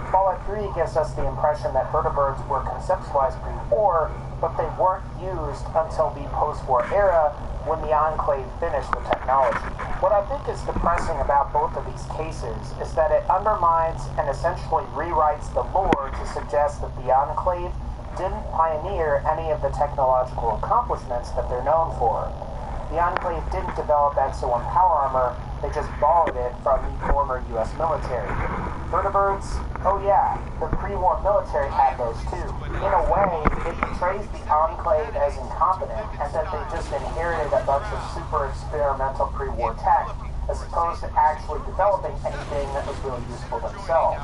Fallout 3 gives us the impression that vertebrates were conceptualized pre-war, but they weren't used until the post-war era when the Enclave finished the technology. What I think is depressing about both of these cases is that it undermines and essentially rewrites the lore to suggest that the Enclave didn't pioneer any of the technological accomplishments that they're known for. The Enclave didn't develop Exo-1 power armor, they just borrowed it from the former US military. Vertebrates? Oh yeah, the pre-war military had those too. In a way, it portrays the Enclave as incompetent, and that they just inherited a bunch of super experimental pre-war tech, as opposed to actually developing anything that was really useful themselves.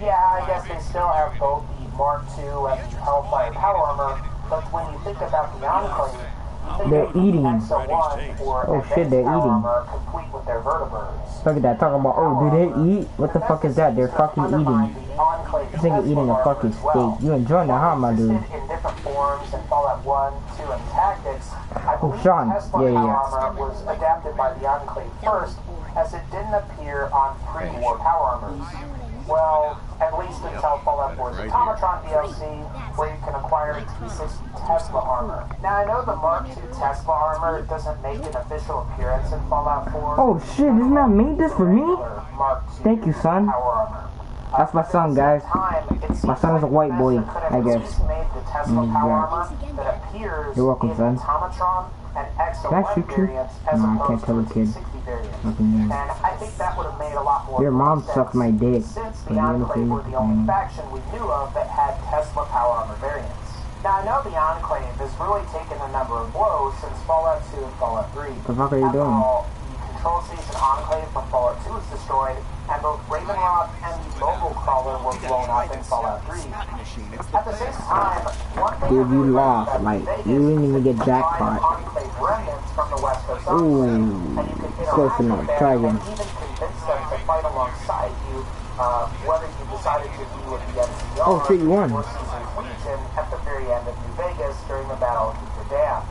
Yeah, I guess they still have both the Mark II and the Hellfire power armor, but when you think about the Enclave, they're eating. Oh shit, they're eating. Look at that, talking about, oh, do they eat? What the fuck is that? They're fucking eating. This nigga eating a fucking steak. You enjoying that, huh, my dude? In different forms in Fallout 1, 2, and Tactics, I believe Sean. Tesla armor was adapted by the Enclave first, as it didn't appear on pre-war power armors. Well, at least until Fallout 4's Automatron DLC, where you can acquire T60 Tesla armor. Now, I know the Mark II Tesla armor doesn't make an official appearance in Fallout 4. Oh shit, isn't that made this for me? Thank you, son. Power armor. That's my son, guys. My son is a white boy, I guess. You're welcome, son. Can I shoot you? No, I can't tell a kid. And I think that would have made a lot more Your mom sucked my dick. since the Enclave were the only faction we knew of that had Tesla power armor variants. Now, I know the Enclave has really taken a number of blows since Fallout 2 and Fallout 3. What the fuck are you doing? After all, the Control Station Enclave from Fallout 2 was destroyed, and both Ravenloft and the Mobile Crawler were blown up in Fallout 3. At the same time, one thing Dude, you lost. Like, you didn't even get jackpot. Enclave remnants from the West Coast Ooh, and you could close enough. Try again. even convince them to fight alongside you, whether you decided to be with the NCR Oh, shit, you won. or Caesar's Legion at the very end of New Vegas during the Battle of Hoover Dam.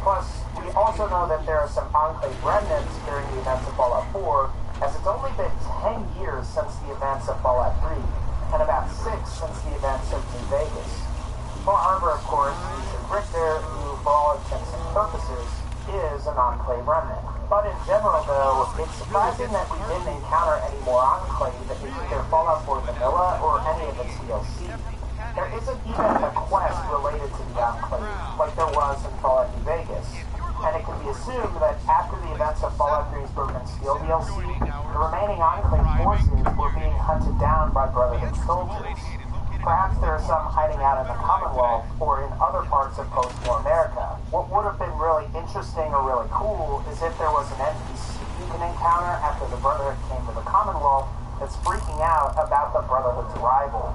Plus, we also know that there are some Enclave remnants during the events of Fallout 4, as it's only been 10 years since the events of Fallout 3, and about 6 since the events of New Vegas. Far Harbor, of course, featured Richter, who, for all intents and purposes, is an Enclave remnant. But in general, though, it's surprising that we didn't encounter any more Enclave in either Fallout 4 Vanilla or any of its DLC. There isn't even a quest related to the Enclave, like there was in Fallout New Vegas. And it can be assumed that after the events of Fallout 3's Broken Steel DLC, the remaining Enclave forces were being hunted down by Brotherhood soldiers. Perhaps there are some hiding out in the Commonwealth or in other parts of post-war America. What would have been really interesting or really cool is if there was an NPC you can encounter after the Brotherhood came to the Commonwealth that's freaking out about the Brotherhood's arrival.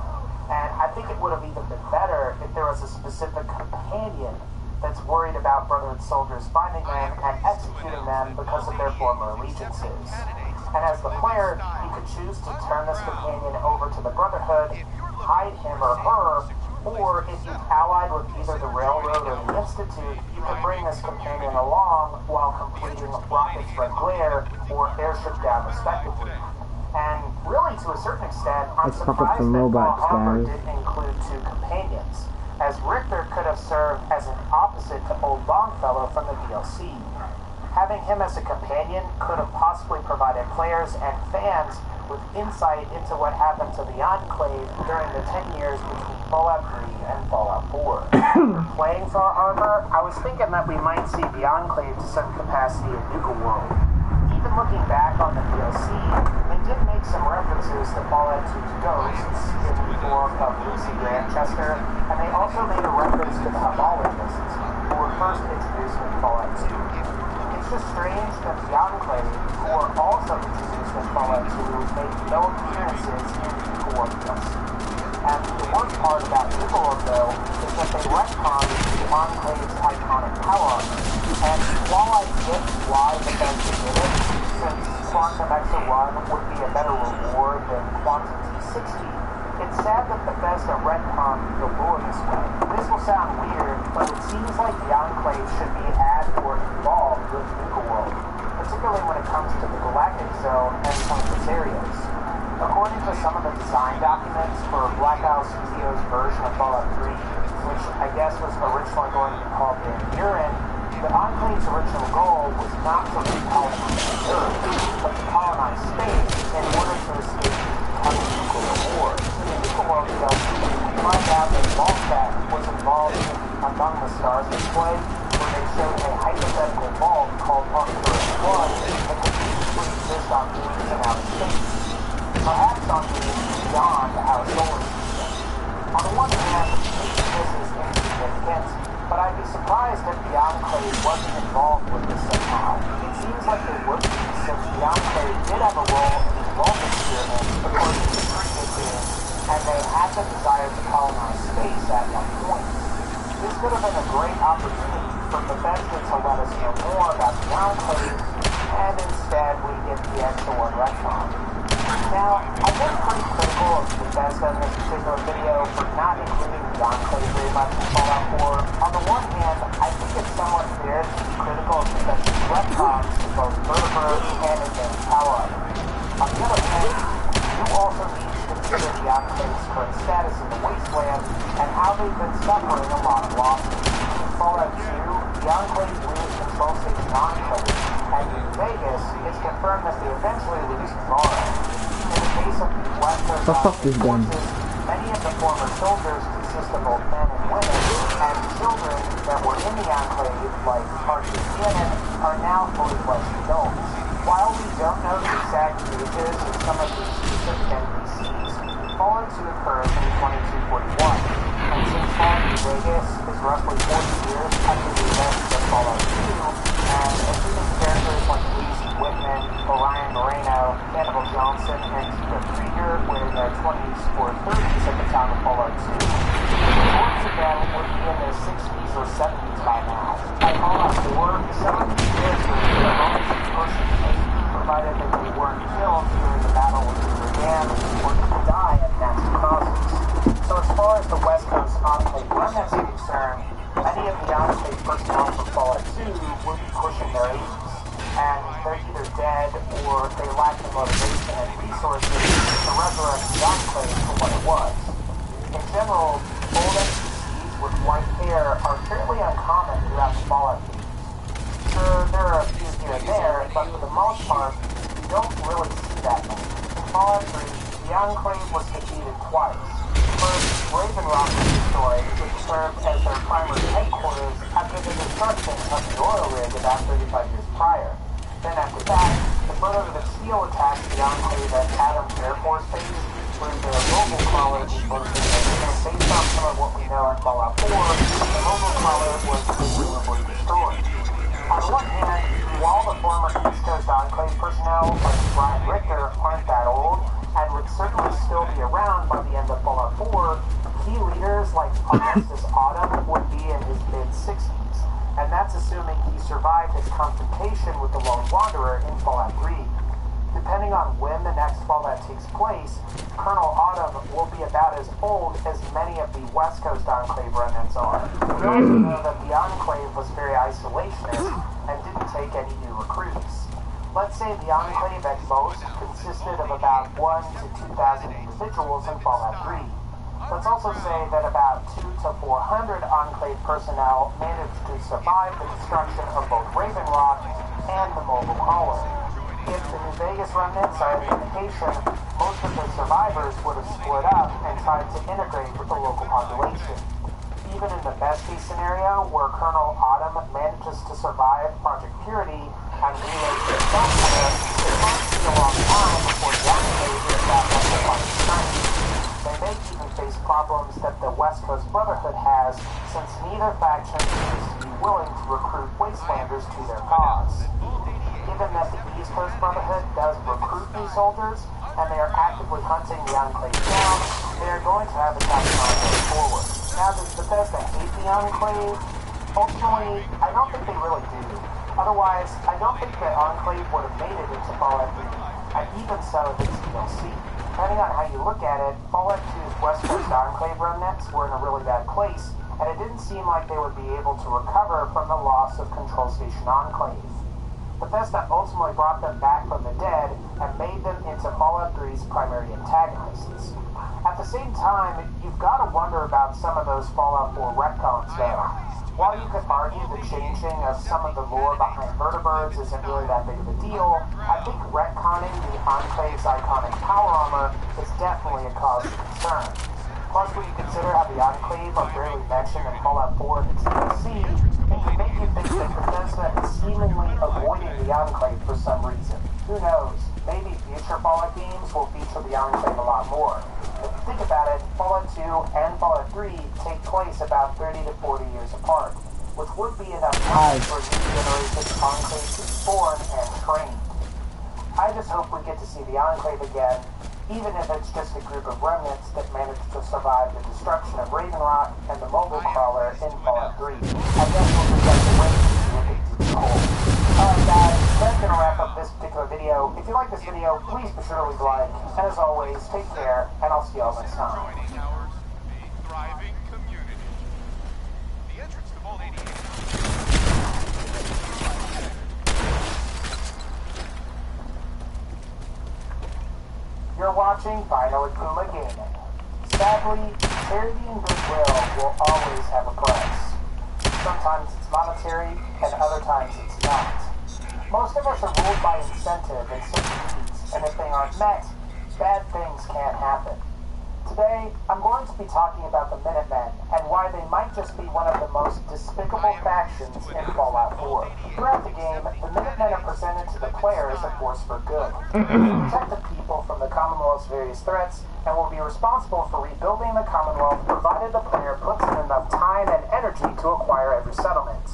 And I think it would have even been better if there was a specific companion that's worried about Brotherhood soldiers finding them and executing them because of their former allegiances. And as the player, you could choose to turn this companion over to the Brotherhood, hide him or her, or if you've allied with either the Railroad or the Institute, you can bring this companion along while completing Rocket's Red Glare or Airship Down respectively. And really, to a certain extent, I'm Let's fuck up surprised some that robots, Harbor guys. didn't include 2 companions, as Richter could have served as an opposite to Old Longfellow from the DLC. Having him as a companion could have possibly provided players and fans with insight into what happened to the Enclave during the 10 years between Fallout 3 and Fallout 4. Playing Far Harbor, I was thinking that we might see the Enclave to some capacity in Nuka World. Even looking back on the DLC, they did make some references to Fallout 2's ghosts in the form of Lucy Grantchester, and they also made a reference to the Homologists, who were first introduced in Fallout 2. It's just strange that the Enclave, who were also introduced in Fallout 2, made no appearances in Nuka World DLC. And the worst part about Nuka World, though, is that they retconned the Enclave's iconic power armor. And while I get why the Bethesda did it, since Quantum Extra 1 would be a better reward than Quantum T60, it's sad that Bethesda retconned the lore this way. This will sound weird, but it seems like the Enclave should be at or involved with Nuka World, particularly when it comes to the Galactic Zone and pointless areas. According to some of the design documents for Black Isle Studios' version of Fallout 3, which I guess was originally going to be called Van Buren, the Enclave's original goal was not to recolonize the Earth, but to colonize space in order to escape the coming nuclear war. In the Nuka World DLC, we find out that Volstat was involved in the Among the Stars display, where they showed a hypothetical vault called Arcturus 1 that could feasibly exist on moons in outer space, perhaps on moons beyond our solar system. On the one hand, maybe this is insignificant, but I'd be surprised if the Enclave wasn't involved with this somehow. It seems like they would be, since the Enclave did have a role in the Vulcan experiment, according to the previous game, and they had the desire to colonize space at one point. This could have been a great opportunity for Bethesda to let us know more about the Enclave, and instead we get the extra one retcon. Now, I've been pretty critical of Bethesda in this particular video for not including the Enclave very much in Fallout 4. On the one hand, I think it's somewhat fair to be critical of Bethesda's retcons to both Vertiverse and Advanced Power Armor. On the other hand, you also need to consider the Enclave's current status in the Wasteland and how they've been suffering a lot of losses. In Fallout 2, the Enclave lose Control Station Enclave, and in Vegas, it's confirmed that they eventually lose Mara. In the case of the Western So fuck this gun. Many of the former soldiers consist of both men and women, and children that were in the Enclave, like Archie Cannon, are now fully fledged adults. While we don't know the exact ages of some of these specific NPCs, Fallout 2 occurs in 2241, and since Fallout New Vegas is roughly 40 years after the events of Fallout 2, and including characters like Lucy Whitman, Orion Moreno, Hannibal Johnson, and Tina Krieger were in their 20s or 30s at the time of Fallout 2, most of them would be in their 60s or 70s by now. At Fallout 4, some of these characters were only supposed to be, provided that they weren't killed during the battle with the Dam or didn't die of natural causes. So as far as the West Coast Enclave remnants are concerned, many of the Enclave personnel from Fallout 2 will be pushing their ages, and they're either dead or they lack the motivation and resources to resurrect the Enclave for what it was. In general, old NPCs with white hair are fairly uncommon throughout the Fallout games. Sure, there are a few here and there, but for the most part, you don't really see that many. In Fallout 3, the Enclave was defeated twice. First, Raven Rock was destroyed, which served as their primary headquarters after the destruction of the oil rig about 35 years prior. Then after that, the Brotherhood of Steel attacked the Enclave at Adams Air Force Base, where their mobile crawler is located. And based on some of what we know in Fallout 4, the mobile crawler was presumably destroyed. On one hand, while the former East Coast Enclave personnel like Brian Richter aren't that old, and would certainly still be around by the end of Fallout 4, key leaders like Augustus Autumn would be in his mid-60s, and that's assuming he survived his confrontation with the Lone Wanderer in Fallout 3. Depending on when the next Fallout takes place, Colonel Autumn will be about as old as many of the West Coast Enclave remnants are. We also know that the Enclave was very isolationist and didn't take any new recruits. Let's say the Enclave at most consisted of about 1,000 to 2,000 individuals in Fallout 3. Let's also say that about 200 to 400 Enclave personnel managed to survive the destruction of both Raven Rock and the mobile crawler. If the New Vegas remnants are an indication, most of the survivors would have split up and tried to integrate with the local population. Even in the best-case scenario, where Colonel Autumn manages to survive Project Purity and relocate somewhere, it might be a long time before the Enclave is back up to full strength. They may even face problems that the West Coast Brotherhood has, since neither faction seems to be willing to recruit Wastelanders to their cause. Given that the East Coast Brotherhood does recruit new soldiers, and they are actively hunting the Enclave down, they are going to have attack the Enclave forward. Now, does Bethesda hate the Enclave? Ultimately, I don't think they really do. Otherwise, I don't think the Enclave would have made it into Fallout 3, and even so, the DLC. Depending on how you look at it, Fallout 2's West Coast Enclave remnants were in a really bad place, and it didn't seem like they would be able to recover from the loss of Control Station Enclave. Bethesda ultimately brought them back from the dead and made them into Fallout 3's primary antagonists. At the same time, you've got to wonder about some of those Fallout 4 retcons though. While you could argue the changing of some of the lore behind vertibirds isn't really that big of a deal, I think retconning the Enclave's iconic power armor is definitely a cause of concern. Plus, when you consider how the Enclave are barely mentioned in Fallout 4 and its DLC, it can make you think that Bethesda is seemingly avoiding the Enclave for some reason. Who knows? Maybe future Fallout games will feature the Enclave a lot more. If you think about it, Fallout 2 and Fallout 3 take place about 30 to 40 years apart, which would be enough time for a new generation Enclave to be born and trained. I just hope we get to see the Enclave again, even if it's just a group of remnants that managed to survive the destruction of Raven Rock and the mobile crawler in Fallout 3. I guess we'll just have to wait and see what they do cool. Alright guys, that's going to wrap up this particular video. If you like this video, please be sure to leave a like. And as always, take care, and I'll see y'all next time. Joining ours, a thriving community. The entrance to Vault 88. You're watching Vinyl and Puma Gaming. Sadly, charity and goodwill will always have a price. Sometimes it's monetary, and other times it's not. Most of us are ruled by incentive and certain needs, and if they aren't met, bad things can't happen. Today, I'm going to be talking about the Minutemen and why they might just be one of the most despicable factions in Fallout 4. Throughout the game, the Minutemen are presented to the player as a force for good. They protect the people from the Commonwealth's various threats and will be responsible for rebuilding the Commonwealth provided the player puts in enough time and energy to acquire every settlement.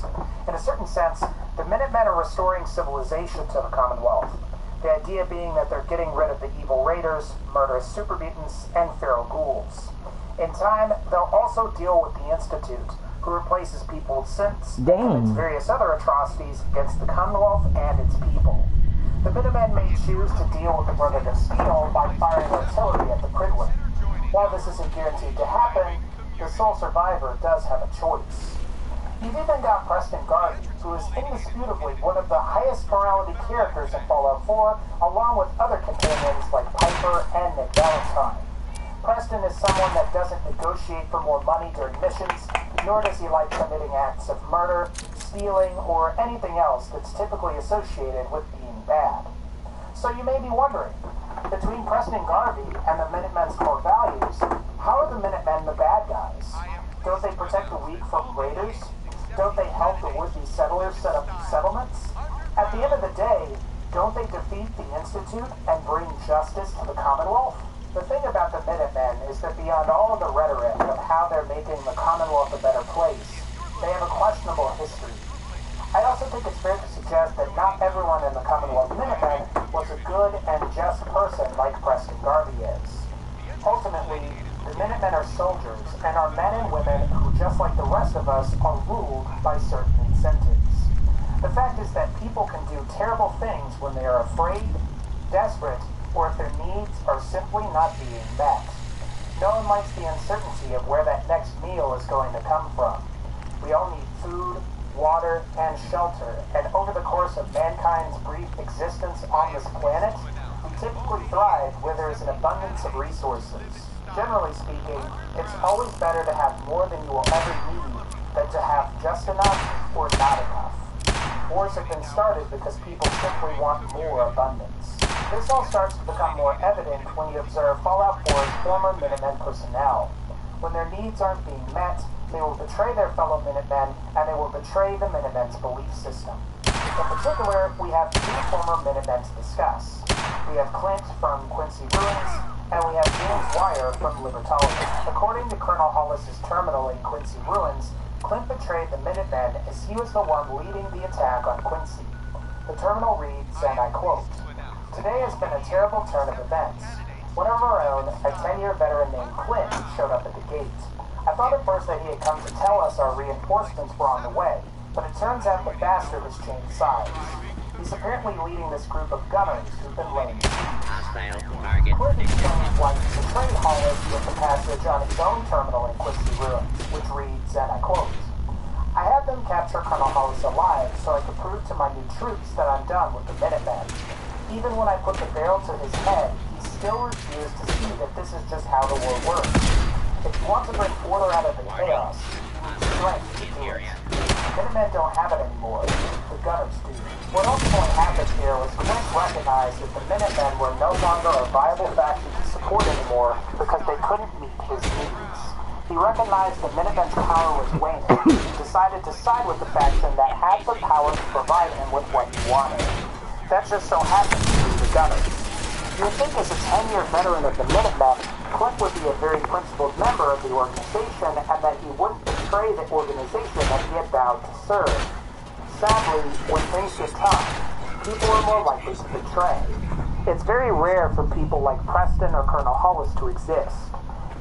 In a certain sense, the Minutemen are restoring civilization to the Commonwealth. The idea being that they're getting rid of the evil raiders, murderous super mutants, and feral ghouls. In time, they'll also deal with the Institute, who replaces people's sins and its various other atrocities against the Commonwealth and its people. The Minutemen may choose to deal with the Brotherhood of Steel by firing artillery at the Pridwood. While this isn't guaranteed to happen, the sole survivor does have a choice. You've even got Preston Garvey, who is indisputably one of the highest morality characters in Fallout 4, along with other companions like Piper and Nick Valentine. Preston is someone that doesn't negotiate for more money during missions, nor does he like committing acts of murder, stealing, or anything else that's typically associated with being bad. So you may be wondering, between Preston Garvey and the Minutemen's core values, how are the Minutemen the bad guys? Don't they protect the weak from raiders? Don't they help the would-be settlers set up new settlements? At the end of the day, don't they defeat the Institute and bring justice to the Commonwealth? The thing about the Minutemen is that beyond all of the rhetoric of how they're making the Commonwealth a better place, they have a questionable history. I also think it's fair to suggest that not everyone in the Commonwealth Minutemen was a good and just person like Preston Garvey is. Ultimately, the Minutemen are soldiers and are men and women who, just like the rest of us, are ruled by certain incentives. The fact is that people can do terrible things when they are afraid, desperate, or if their needs are simply not being met. No one likes the uncertainty of where that next meal is going to come from. We all need food, water, and shelter, and over the course of mankind's brief existence on this planet, we typically thrive where there is an abundance of resources. Generally speaking, it's always better to have more than you will ever need than to have just enough or not enough. Wars have been started because people simply want more abundance. This all starts to become more evident when you observe Fallout 4's former Minutemen personnel. When their needs aren't being met, they will betray their fellow Minutemen, and they will betray the Minutemen's belief system. In particular, we have two former Minutemen to discuss. We have Clint from Quincy Ruins, and we have James Wire from Libertalia. According to Colonel Hollis's terminal in Quincy Ruins, Clint betrayed the Minutemen as he was the one leading the attack on Quincy. The terminal reads, and I quote, "Today has been a terrible turn of events. One of our own, a 10-year veteran named Clint, showed up at the gate. I thought at first that he had come to tell us our reinforcements were on the way, but it turns out the bastard has changed sides. He's apparently leading this group of gunners who've been laying siege. Clint explains why he betrayed Hollis with the passage on his own terminal in Quincy Ruins, which reads, and I quote, I had them capture Colonel Hollis alive so I could prove to my new troops that I'm done with the Minutemen. Even when I put the barrel to his head, he still refused to see that this is just how the war works. If you want to bring order out of the chaos, you need strength to do it. Minutemen don't have it anymore. The gunners do. What ultimately happened here was Clint recognized that the Minutemen were no longer a viable faction to support anymore because they couldn't meet his needs. He recognized the Minutemen's power was waning and decided to side with the faction that had the power to provide him with what he wanted. That just so happens to be the gunners. You would think as a 10-year veteran of the Minutemen, Clint would be a very principled member of the organization and that he wouldn't betray the organization that he had vowed to serve. Sadly, when things get tough, people are more likely to betray. It's very rare for people like Preston or Colonel Hollis to exist.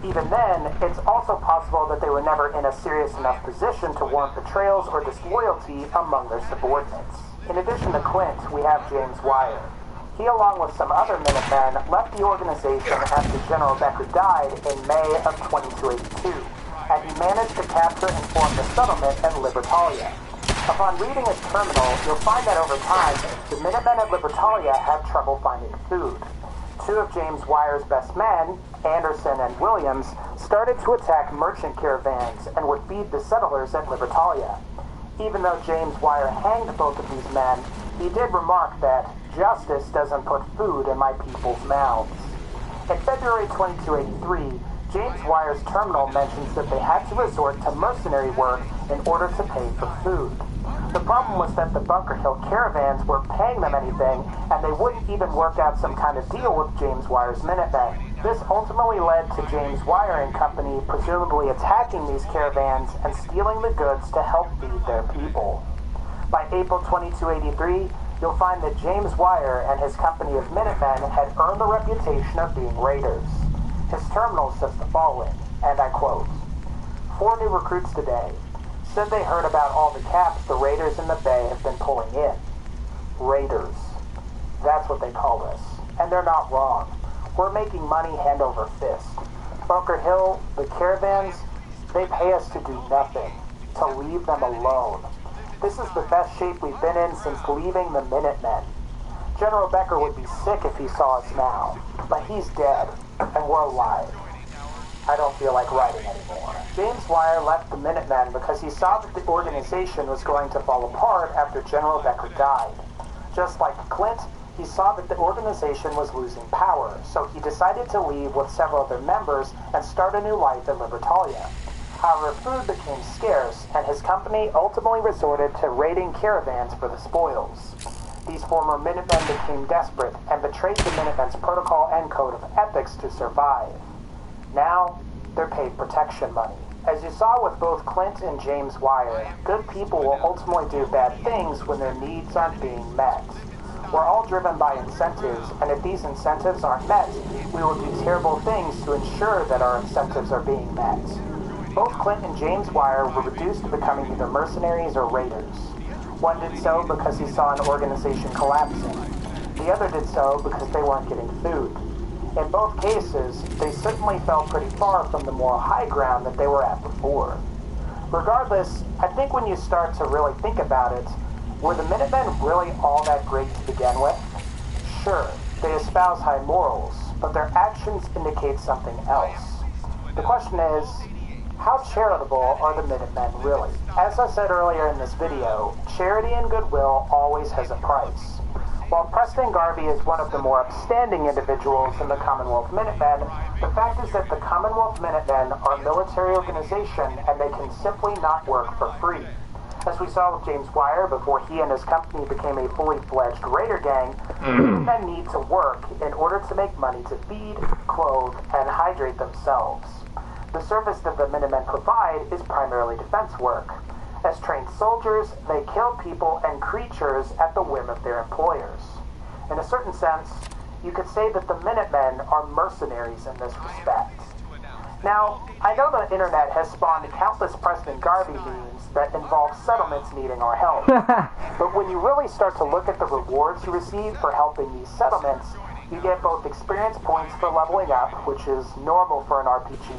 Even then, it's also possible that they were never in a serious enough position to warrant betrayals or disloyalty among their subordinates. In addition to Clint, we have James Wire. He, along with some other Minutemen, left the organization after General Becker died in May of 2282, and he managed to capture and form the settlement at Libertalia. Upon reading his terminal, you'll find that over time, the Minutemen at Libertalia had trouble finding food. Two of James Wire's best men, Anderson and Williams, started to attack merchant caravans and would feed the settlers at Libertalia. Even though James Wire hanged both of these men, he did remark that justice doesn't put food in my people's mouths. In February 2283, James Wire's terminal mentions that they had to resort to mercenary work in order to pay for food. The problem was that the Bunker Hill caravans weren't paying them anything, and they wouldn't even work out some kind of deal with James Wire's Minutemen. This ultimately led to James Wire and company presumably attacking these caravans and stealing the goods to help feed their people. By April 2283, you'll find that James Wire and his company of Minutemen had earned the reputation of being raiders. His terminal says the following, and I quote, "4 new recruits today. Said they heard about all the caps the raiders in the bay have been pulling in. Raiders. That's what they call us. And they're not wrong. We're making money hand over fist. Bunker Hill, the caravans, they pay us to do nothing, to leave them alone. This is the best shape we've been in since leaving the Minutemen. General Becker would be sick if he saw us now, but he's dead, and we're alive. I don't feel like writing anymore." James Wire left the Minutemen because he saw that the organization was going to fall apart after General Becker died. Just like Clint, he saw that the organization was losing power, so he decided to leave with several other members and start a new life in Libertalia. However, food became scarce, and his company ultimately resorted to raiding caravans for the spoils. These former Minutemen became desperate and betrayed the Minutemen's protocol and code of ethics to survive. Now, they're paid protection money. As you saw with both Clint and James Wire, good people will ultimately do bad things when their needs aren't being met. We're all driven by incentives, and if these incentives aren't met, we will do terrible things to ensure that our incentives are being met. Both Clint and James Wire were reduced to becoming either mercenaries or raiders. One did so because he saw an organization collapsing. The other did so because they weren't getting food. In both cases, they certainly fell pretty far from the moral high ground that they were at before. Regardless, I think when you start to really think about it, were the Minutemen really all that great to begin with? Sure, they espouse high morals, but their actions indicate something else. The question is, how charitable are the Minutemen really? As I said earlier in this video, charity and goodwill always has a price. While Preston Garvey is one of the more upstanding individuals in the Commonwealth Minutemen, the fact is that the Commonwealth Minutemen are a military organization and they can simply not work for free. As we saw with James Wire before he and his company became a fully fledged raider gang, Minutemen need to work in order to make money to feed, clothe, and hydrate themselves. The service that the Minutemen provide is primarily defense work. As trained soldiers, they kill people and creatures at the whim of their employers. In a certain sense, you could say that the Minutemen are mercenaries in this respect. Now, I know the internet has spawned countless Preston Garvey memes that involve settlements needing our help. But when you really start to look at the rewards you receive for helping these settlements, you get both experience points for leveling up, which is normal for an RPG,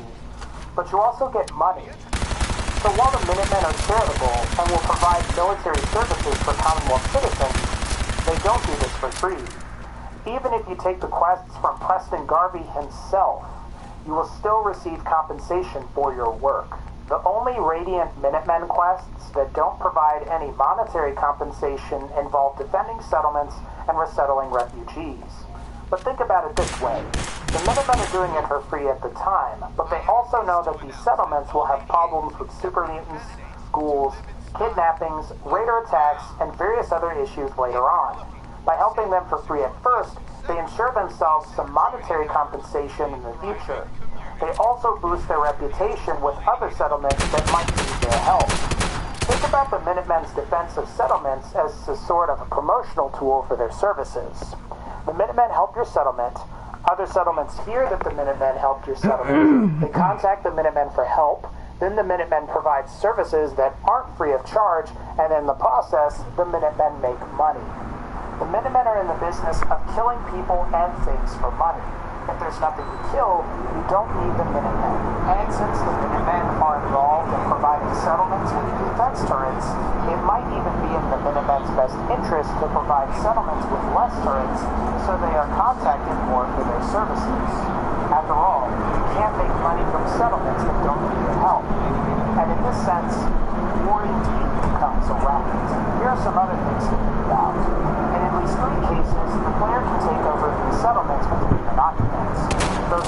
but you also get money. So while the Minutemen are charitable and will provide military services for Commonwealth citizens, they don't do this for free. Even if you take the quests from Preston Garvey himself, you will still receive compensation for your work. The only Radiant Minutemen quests that don't provide any monetary compensation involve defending settlements and resettling refugees. But think about it this way. The Minutemen are doing it for free at the time, but they also know that these settlements will have problems with super mutants, ghouls, kidnappings, raider attacks, and various other issues later on. By helping them for free at first, they ensure themselves some monetary compensation in the future. They also boost their reputation with other settlements that might need their help. Think about the Minutemen's defense of settlements as a sort of a promotional tool for their services. The Minutemen help your settlement. Other settlements hear that the Minutemen helped your settlement. They contact the Minutemen for help. Then the Minutemen provide services that aren't free of charge, and in the process, the Minutemen make money. The Minutemen are in the business of killing people and things for money. If there's nothing to kill, you don't need the Minutemen. And since the Minutemen are involved in providing settlements with defense turrets, it might even be in the Minutemen's best interest to provide settlements with less turrets, so they are contacted more for their services. After all, you can't make money from settlements that don't need your help. And in this sense, war indeed becomes a racket. Here are some other things to think about. In at least 3 cases, the player can take over these settlements with human occupants.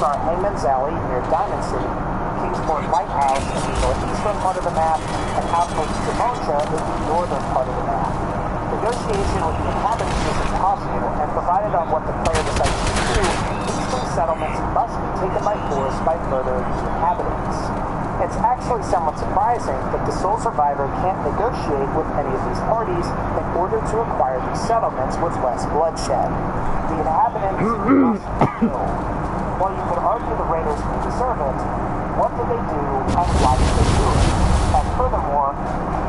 settlements are Hangman's Alley near Diamond City, Kingsport Lighthouse in the northeastern part of the map, and Outpost Gemonja in the northern part of the map. Negotiation with the inhabitants is impossible, and provided on what the player decides to do, these three settlements must be taken by force by murdering the inhabitants. It's actually somewhat surprising that the sole survivor can't negotiate with any of these parties in order to acquire these settlements with less bloodshed. The inhabitants must be killed. While you could argue the raiders may deserve it, what did they do and why did they do it? And furthermore,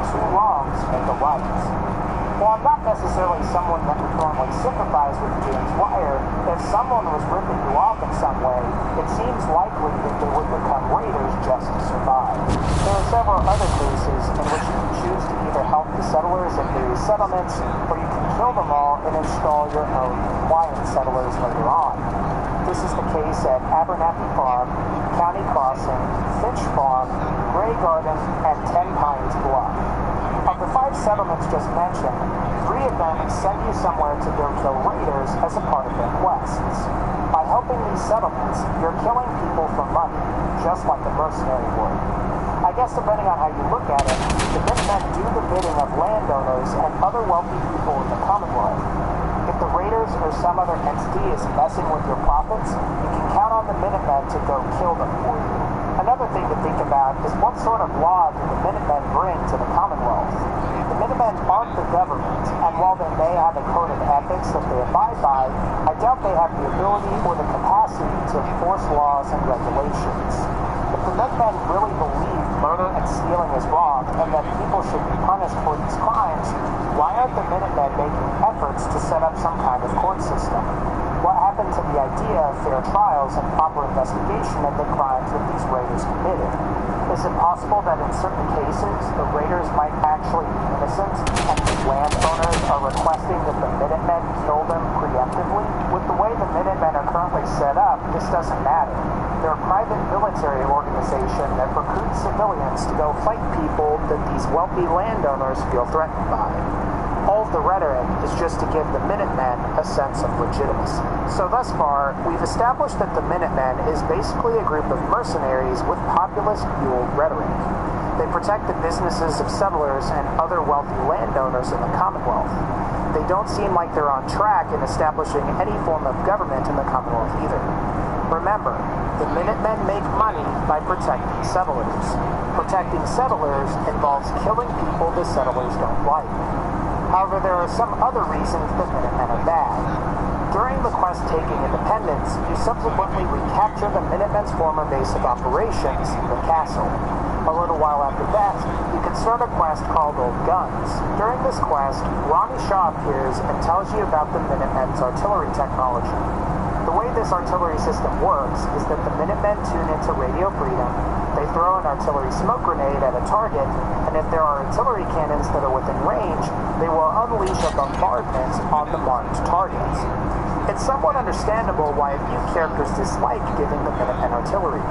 two wrongs make a right. While I'm not necessarily someone that would normally sympathize with James Wire, if someone was ripping you off in some way, it seems likely that they would become raiders just to survive. There are several other cases in which you can choose to either help the settlers in various settlements, or you can kill them all and install your own Hawaiian settlers later on. This is the case at Abernathy Farm, County Crossing, Finch Farm, Grey Garden, and 10 Pines Bluff. Of the 5 settlements just mentioned, 3 of them send you somewhere to go kill raiders as a part of their quests. By helping these settlements, you're killing people for money, just like a mercenary would. I guess depending on how you look at it, the Minutemen do the bidding of landowners and other wealthy people in the Commonwealth. If the raiders or some other entity is messing with your profits, you can count on the Minutemen to go kill them for you. Another thing to think about is what sort of law do the Minutemen bring to the Commonwealth? The Minutemen aren't the government, and while they may have a code of ethics that they abide by, I doubt they have the ability or the capacity to enforce laws and regulations. If the Minutemen really believe murder and stealing is wrong, and that people should be punished for these crimes, why aren't the Minutemen making efforts to set up some kind of court system? What happened to the idea of fair trials and proper investigation of the crimes that these raiders committed? Is it possible that in certain cases, the raiders might actually be innocent, and the landowners are requesting that the Minutemen kill them preemptively? With the way the Minutemen are currently set up, this doesn't matter. They're a private military organization that recruits civilians to go fight people that these wealthy landowners feel threatened by. All of the rhetoric is just to give the Minutemen a sense of legitimacy. So thus far, we've established that the Minutemen is basically a group of mercenaries with populist-fueled rhetoric. They protect the businesses of settlers and other wealthy landowners in the Commonwealth. They don't seem like they're on track in establishing any form of government in the Commonwealth either. Remember, the Minutemen make money by protecting settlers. Protecting settlers involves killing people the settlers don't like. However, there are some other reasons the Minutemen are bad. During the quest Taking Independence, you subsequently recapture the Minutemen's former base of operations, the castle. A little while after that, you can start a quest called Old Guns. During this quest, Ronnie Shaw appears and tells you about the Minutemen's artillery technology. The way this artillery system works is that the Minutemen tune into Radio Freedom, they throw an artillery smoke grenade at a target, and if there are artillery cannons that are within range, they will unleash a bombardment on the marked targets. It's somewhat understandable why a few characters dislike giving the Minutemen artillery.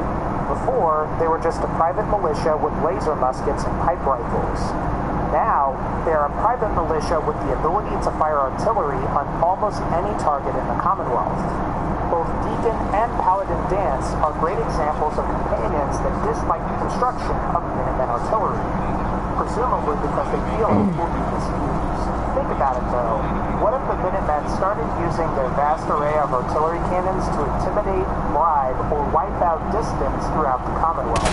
Before, they were just a private militia with laser muskets and pipe rifles. Now, they are a private militia with the ability to fire artillery on almost any target in the Commonwealth. Both Deacon and Paladin Dance are great examples of companions that dislike the construction of Minutemen artillery, presumably because they feel it will be misused. Think about it though. What if the Minutemen started using their vast array of artillery cannons to intimidate, bribe, or wipe out dissidents throughout the Commonwealth?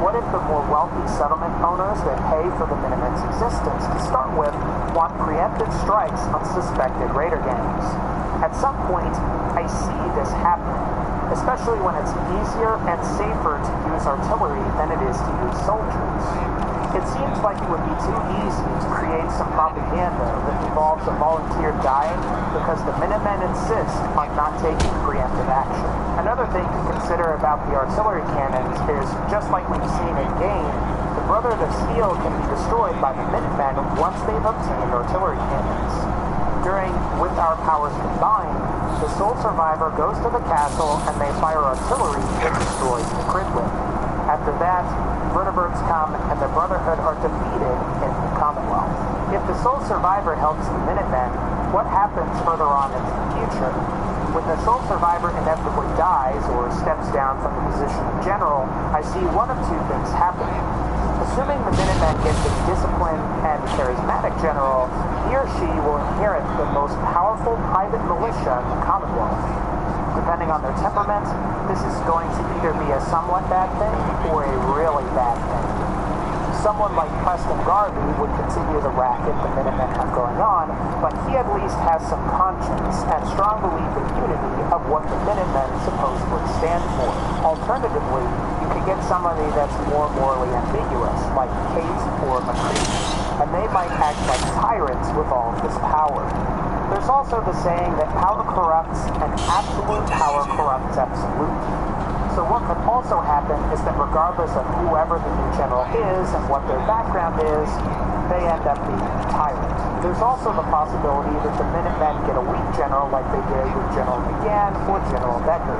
What if the more wealthy settlement owners that pay for the Minutemen's existence to start with want preemptive strikes on suspected raider gangs? At some point, I see this happening, especially when it's easier and safer to use artillery than it is to use soldiers. It seems like it would be too easy to create some propaganda that involves a volunteer dying because the Minutemen insist on not taking preemptive action. Another thing to consider about the artillery cannons is, just like we've seen in game, the Brotherhood of Steel can be destroyed by the Minutemen once they've obtained artillery cannons. During With Our Powers Combined, the sole survivor goes to the castle and they fire artillery that destroys the Cridwick. After that, vertebrates come and the Brotherhood are defeated in the Commonwealth. If the sole survivor helps the Minutemen, what happens further on into the future? When the sole survivor inevitably dies or steps down from the position of general, I see one of two things happening. Assuming the Minutemen get a disciplined and charismatic general, he or she will inherit the most powerful private militia in the Commonwealth. Depending on their temperament, this is going to either be a somewhat bad thing or a really bad thing. Someone like Preston Garvey would continue the racket the Minutemen have going on, but he at least has some conscience and strong belief in unity of what the Minutemen supposedly stand for. Alternatively, you could get somebody that's more morally ambiguous, like Kate or McCready, and they might act like tyrants with all of this power. There's also the saying that power corrupts and absolute power corrupts absolute. So what could also happen is that regardless of whoever the new general is and what their background is, they end up being a tyrant. There's also the possibility that the Minutemen get a weak general like they did with General McGann or General Becker.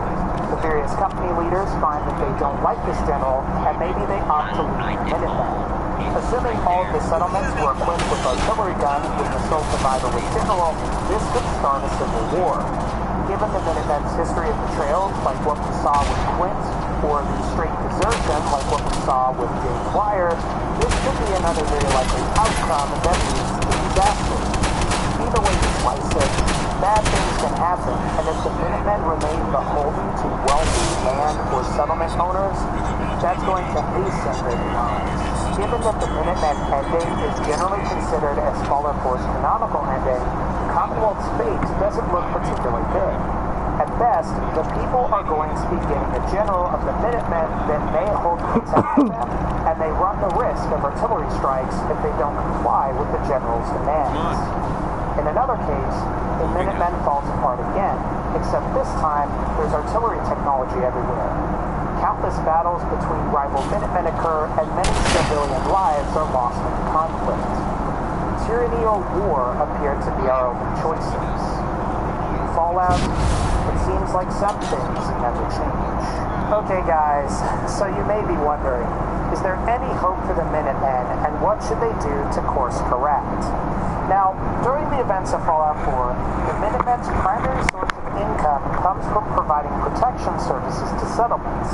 The various company leaders find that they don't like this general, and maybe they opt to leave the Minutemen. Assuming all of the settlements were equipped with artillery guns when the sole survivor was general, this could start a civil war. Given the Minutemen's history of betrayals, like what we saw with Quint, or the straight desertion, like what we saw with James Wire, this could be another very likely outcome that leads to disaster. Either way you slice it, bad things can happen, and if the Minutemen remain beholden to wealthy land or settlement owners, that's going to hasten their demise. Given that the Minutemen ending is generally considered as Fallout 4's canonical ending, the Commonwealth's fate doesn't look particularly good. At best, the people are going to be getting a general of the Minutemen that may hold contempt for them, and they run the risk of artillery strikes if they don't comply with the general's demands. In another case, the Minutemen falls apart again, except this time there's artillery technology everywhere. Countless battles between rival Minutemen occur, and many civilian lives are lost in the conflict. Tyranny or war appear to be our only choices. In Fallout, it seems like some things never change. Okay guys, so you may be wondering, is there any hope for the Minutemen, and what should they do to course correct? Now, during the events of Fallout 4, the Minutemen's primary source of income comes from providing protection services to settlements.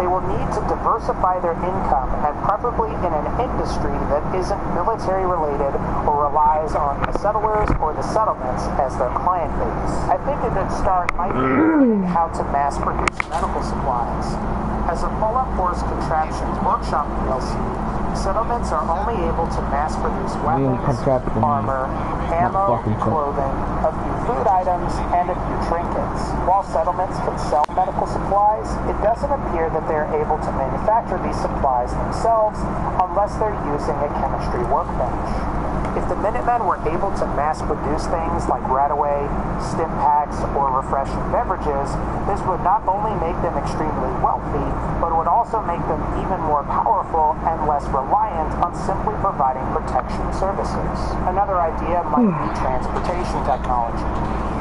They will need to diversify their income, and preferably in an industry that isn't military related or relies on the settlers or the settlements as their client base. I think a good start might be how to mass produce medical supplies. As a Fallout 4's Contraptions Workshop DLC, settlements are only able to mass produce weapons, armor, ammo, clothing, a few food items, and a few trinkets. While settlements can sell medical supplies, it doesn't appear that they're able to manufacture these supplies themselves unless they're using a chemistry workbench. If the Minutemen were able to mass produce things like Radaway, stim packs, or refreshing beverages, this would not only make them extremely wealthy, but would also make them even more powerful and less reliant on simply providing protection services. Another idea might be transportation technology.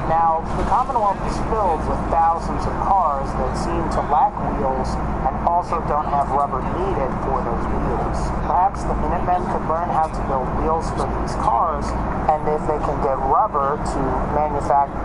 Now, the Commonwealth is filled with thousands of cars that seem to lack wheels and also don't have rubber needed for those wheels. Perhaps the Minutemen could learn how to build wheels for these cars, and if they can get rubber to manufacture